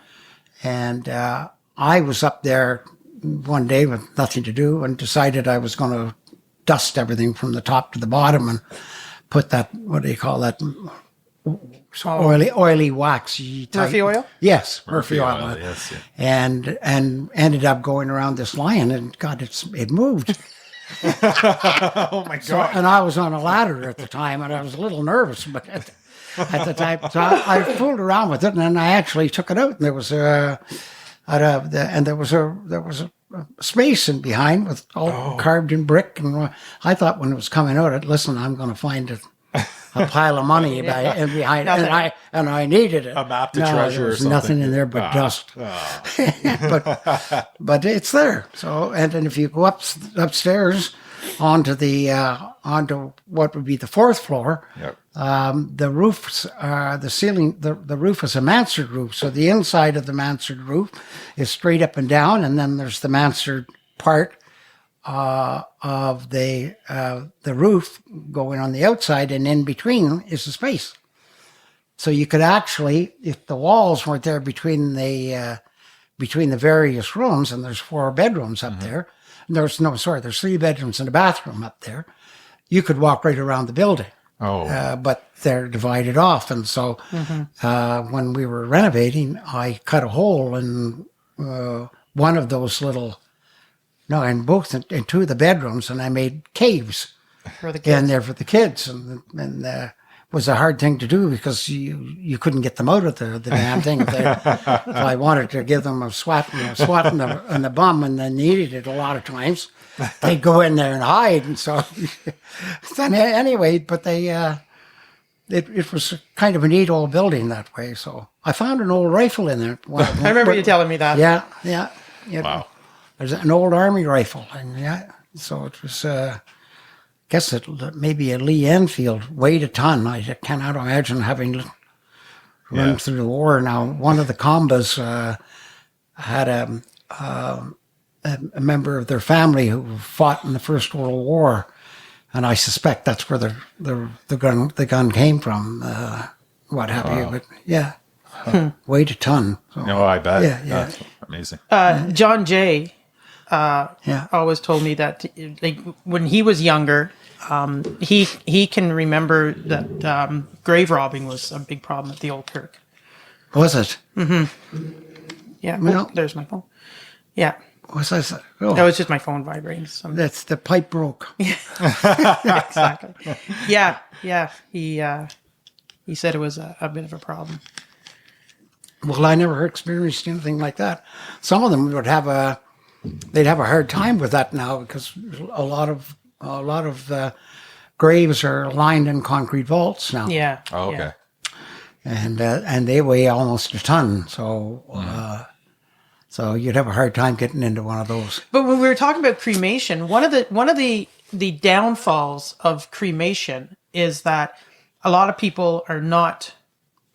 and I was up there one day with nothing to do, and decided I was going to dust everything from the top to the bottom and put that, what do you call that? Oily wax. Murphy oil? Yes, Murphy oil. Yes, yeah. And ended up going around this lion, and God, it moved. Oh my God! And I was on a ladder at the time, and I was a little nervous, but at the time, so I fooled around with it, and then I actually took it out, and there was a space in behind with all carved in brick, and I thought when it was coming out, listen, I'm going to find a pile of money behind, and I needed it. A map to treasure there or was something. Nothing in there but dust. But it's there. So, and then if you go upstairs onto onto what would be the fourth floor, Yep. the roofs are the ceiling. The roof is a mansard roof, so the inside of the mansard roof is straight up and down, and then there's the mansard part of the roof going on the outside, and in between is the space. So you could actually, if the walls weren't there between the various rooms, and there's 4 bedrooms up there, and there's 3 bedrooms and a bathroom up there, you could walk right around the building. But they're divided off, and so when we were renovating, I cut a hole in one of those little. No, in 2 of the bedrooms, and I made caves For the kids. in there for the kids, and it was a hard thing to do because you couldn't get them out of the damn thing. If I wanted to give them a swat in the bum, and they needed it a lot of times, they'd go in there and hide, and so then anyway. But it was kind of a neat old building that way. So I found an old rifle in there. I remember you telling me that. Yeah. Wow. There's an old army rifle, and so it was. Guess it maybe a Lee Enfield, weighed a ton. I cannot imagine having run through the war. Now, one of the combas had a member of their family who fought in the First World War, and I suspect that's where the gun came from. What have you? But yeah. weighed a ton. So, Oh, I bet. Yeah, yeah. That's amazing. John Jay yeah. always told me that like when he was younger, he can remember that grave robbing was a big problem at the old kirk. Was it? Yeah, Well- there's my phone. Yeah, Was I? Oh, that was just my phone vibrating. that's the pipe broke. Exactly. Yeah. He said it was a bit of a problem. Well, I never experienced anything like that. Some of them they'd have a hard time with that now because a lot of the graves are lined in concrete vaults now. Yeah. Oh, yeah. okay. And they weigh almost a ton. So so you'd have a hard time getting into one of those. But when we were talking about cremation, one of the downfalls of cremation is that a lot of people are not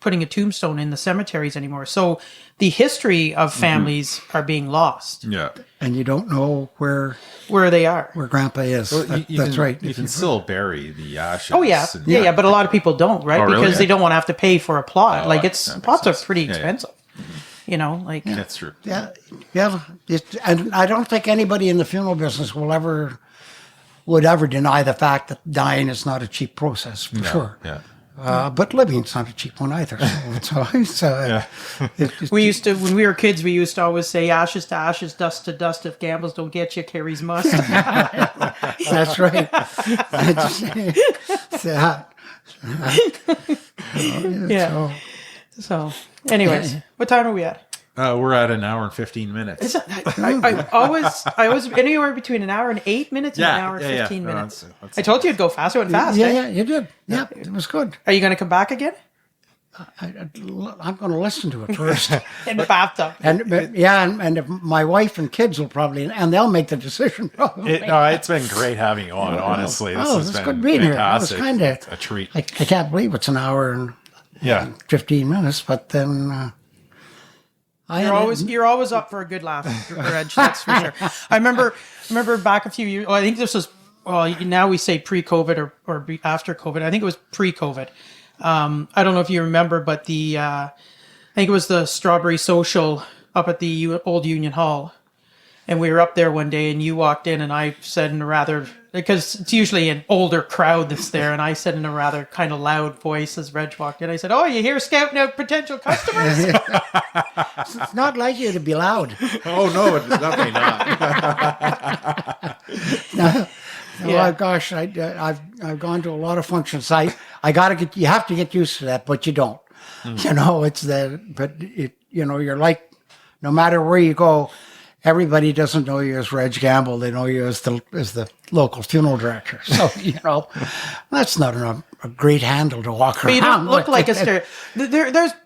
putting a tombstone in the cemeteries anymore. So the history of families are being lost Yeah. And you don't know where they are. Grandpa is. You That's can, right. You can still bury the ashes. Oh yeah. and- Yeah. But a lot of people don't, right? Oh, really? Because they don't want to have to pay for a plot. Oh, like that makes plots are sense. pretty Yeah, yeah. expensive. You know, like That's true. Yeah, yeah. And I don't think anybody in the funeral business would ever deny the fact that dying is not a cheap process, for sure. Yeah. But living's not a cheap one either. So we used to, when we were kids, we used to always say ashes to ashes, dust to dust. If gambles don't get you, carries must. that's right. Yeah. So, anyways, what time are we at? We're at an hour and 15 minutes. I always anywhere between an hour and 8 minutes and an hour and 15 No, minutes. that's I told you it'd go fast. It went fast. Yeah, eh? yeah, you did. Yeah, it was good. Are you going to come back again? I'm going to listen to it first. In the bathtub. And if my wife and kids will probably, and they'll make the decision. It's been great having you on, honestly. This has it's been good being here. It was fantastic. kind of a treat. I can't believe it's an hour and Yeah. 15 minutes, but then You're always up for a good laugh, Reg. That's for sure. I remember back a few years. I think this was now we say pre-COVID or after COVID. I think it was pre-COVID. I don't know if you remember, but I think it was the Strawberry Social up at the old Union Hall, and we were up there one day, and you walked in, and I said in a rather, because it's usually an older crowd that's there, and I said in a rather kind of loud voice as Reg walked in, I said, "Oh, you here scouting out potential customers?" it's not like you to be loud. Oh, no, definitely not. Oh gosh, I've gone to a lot of functions. You have to get used to that, but you don't. You know, you're like, no matter where you go, everybody doesn't know you as Reg Gamble. They know you as the local funeral director. So, that's not a great handle to walk But around. you don't look with. like a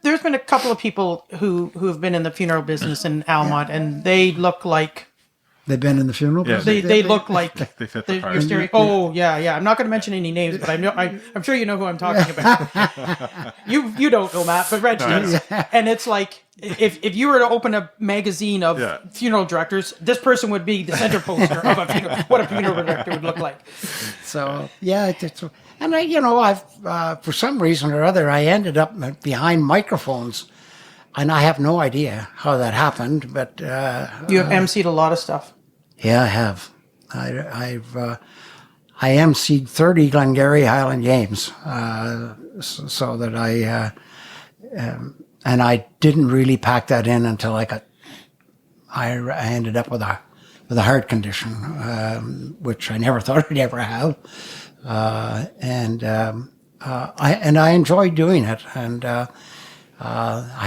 There's been a couple of people who have been in the funeral business in Almont, and they look like They've been in the funeral Yeah, business. they look like They fit the part. you're staring. Oh yeah. I'm not going to mention any names, but I'm sure you know who I'm talking about. You don't know Matt, but Reg does. And it's like if you were to open a magazine of funeral directors, this person would be the center poster of a funeral. What a funeral director would look like. So yeah, and I've for some reason or other I ended up behind microphones, and I have no idea how that happened. But You have emceed a lot of stuff. yeah, I have. I emceed 30 Glengarry Highland Games, so that and I didn't really pack that in until I ended up with a heart condition, which I never thought I'd ever have. I enjoyed doing it, and I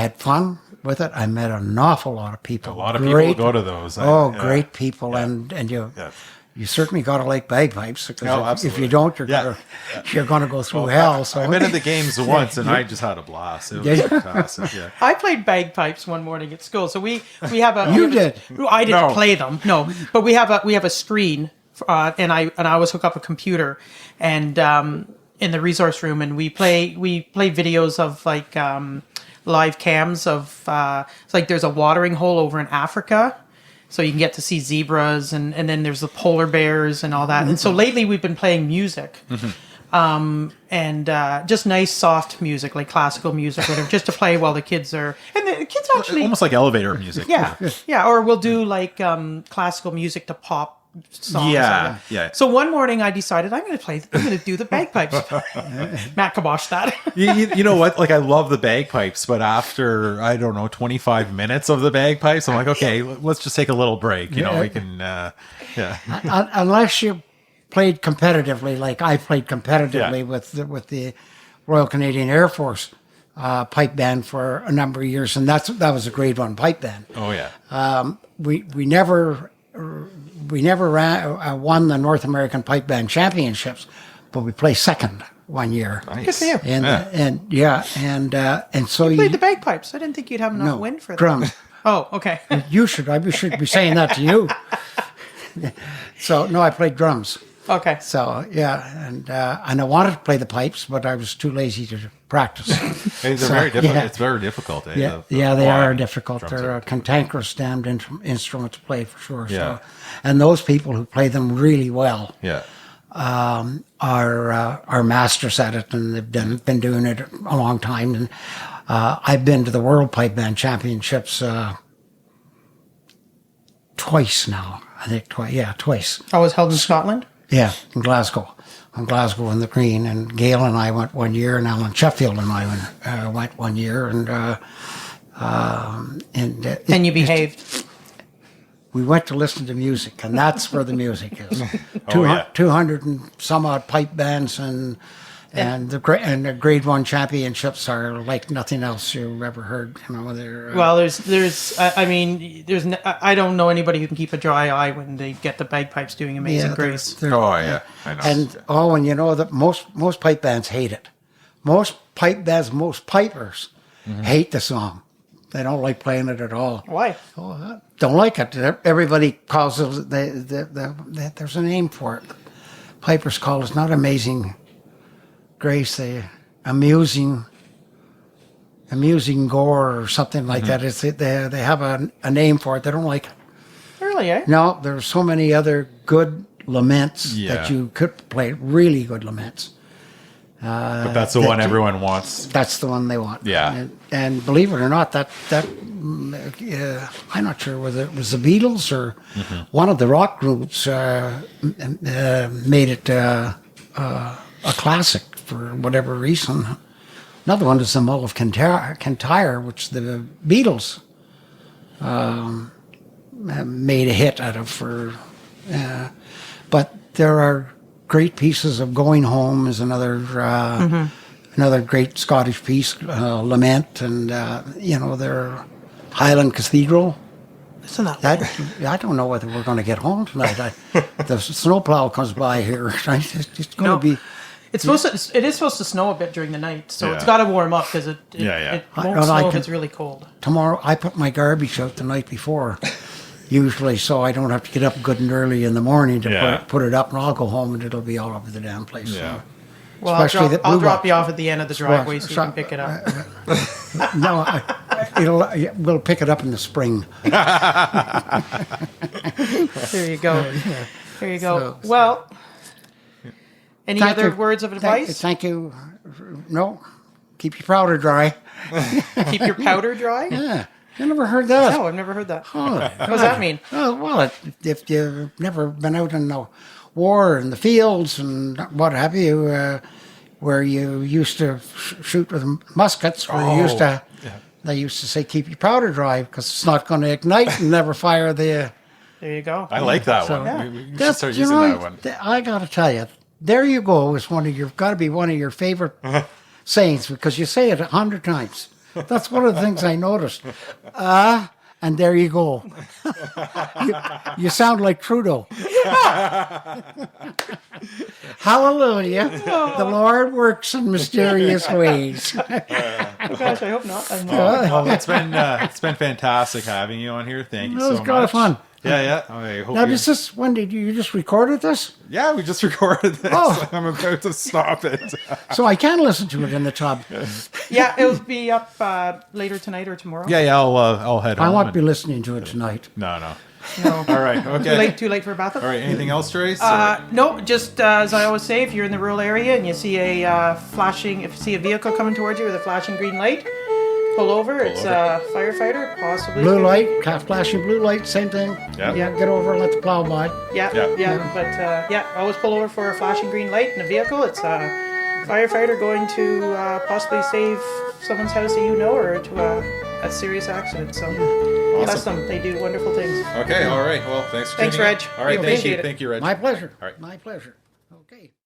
had fun with it. I met an awful lot of people. A lot of people go to those. Great people, and you certainly got to like bagpipes, because if you don't, you're going to go through hell. So I've been at the games once, and I just had a blast. It was fantastic. Yeah. I played bagpipes one morning at school. So we have a You did? I didn't No. play them, no. But we have a screen, and I always hook up a computer and in the resource room, and we play videos of like live cams of it's like there's a watering hole over in Africa. So you can get to see zebras, and then there's the polar bears and all that. And so lately we've been playing music. and just nice soft music, like classical music, whatever, just to play while the kids are. And the kids actually Almost like elevator music. yeah. Or we'll do like classical music to pop songs. Yeah, yeah. So one morning I decided I'm going to do the bagpipes. Matt kiboshed that. You know what? Like, I love the bagpipes, but after, I don't know, 25 minutes of the bagpipes, I'm like, okay, let's just take a little break. You know, we can, Unless you played competitively, like I played competitively with the Royal Canadian Air Force pipe band for a number of years, and that was a grade 1 pipe band. Oh, yeah. We never won the North American Pipe Band Championships, but we placed second one year. Nice. Good for you. And so you Played the bagpipes. I didn't think you'd have enough wind for that. drums. Oh, okay. You should. I should be saying that to you. So no, I played drums. Okay. So yeah, and I wanted to play the pipes, but I was too lazy to practice. It's very difficult. It's very difficult. Yeah, they are difficult. They're a cantankerous damned instrument to play for sure. Yeah. So, and those people who play them really well Yeah. are masters at it, and they've been doing it a long time. And I've been to the World Pipe Band Championships twice now. I think twice. Yeah, twice. I was held in Scotland. Yeah, in Glasgow. On Glasgow and the Green. And Gail and I went one year, and Alan Sheffield and I went one year. And you behaved. We went to listen to music, and that's where the music is. Oh, yeah. 200 and some odd pipe bands, and the grade 1 championships are like nothing else you've ever heard. You know, they're Well, I don't know anybody who can keep a dry eye when they get the bagpipes doing Amazing Grace. Oh, yeah. I know. And you know that most pipe bands hate it. Most pipe bands, most pipers hate the song. They don't like playing it at all. Why? Don't like it. Everybody calls it. There's a name for it. Pipers call it not Amazing Grace. They amusing gore or something like that. They have a name for it. They don't like it. Really, eh? No, there's so many other good laments Yeah. that you could play. Really good laments. But that's the one everyone wants. That's the one they want. Yeah. And believe it or not, that I'm not sure whether it was the Beatles or one of the rock groups made it a classic for whatever reason. Another one is the Mull of Kintyre, which the Beatles made a hit out of. But there are great pieces of Going Home is another great Scottish piece, Lament, and their Highland Cathedral. Isn't that? I don't know whether we're going to get home tonight. The snowplow comes by here. It's going to be. It is supposed to snow a bit during the night, so Yeah. it's got to warm up because it won't snow if it's really cold. Tomorrow, I put my garbage out the night before, usually, so I don't have to get up good and early in the morning to put it up, and I'll go home and it'll be all over the damn place. Yeah. So. Well, Especially I'll the drop blue you off at the end of the driveway so you can pick it up. No, we'll pick it up in the spring. There you go. There you go. So- Well, any Thank other you. words of advice? Thank you. No, keep your powder dry. Keep your powder dry? Yeah, you never heard that? No, I've never heard that. Oh, What does that mean? well, if you've never been out in the war in the fields and what have you, where you used to shoot with muskets, where they used to say keep your powder dry because it's not going to ignite and never fire the. There you go. I like that So- one. We should That's- start you using know, that one. I got to tell you, there you go is got to be one of your favorite sayings because you say it 100 times. That's one of the things I noticed. And there you go. you sound like Trudeau. Hallelujah. The Lord works in mysterious ways. Gosh, I hope not. Well, it's been fantastic having you on here. Thank you That so was much. kind of fun. Yeah. I hope Now, you- when did you just recorded this? Yeah, we just recorded this. Oh. I'm about to stop it. So I can listen to it in the tub. Yeah, it'll be up later tonight or tomorrow. Yeah. I'll head home. I won't and- be listening to it tonight. No. No. All right. Okay. Too late for a bathroom. All right. Anything else, Trace? No, just as I always say, if you're in the rural area and you see a if you see a vehicle coming towards you with a flashing green light, pull over. It's a firefighter, possibly. Blue light, flashing blue light, same thing. Yeah. Yeah, get over and let the plow by. Yeah. But always pull over for a flashing green light in a vehicle. It's a firefighter going to possibly save someone's house that you know, or to a serious accident. So bless them. They do wonderful things. Okay. All right. Well, thanks for Thanks, tuning in. Reg. All right. We Thank you. appreciate it. Thank you, Reg. My pleasure. All right. My pleasure. Okay.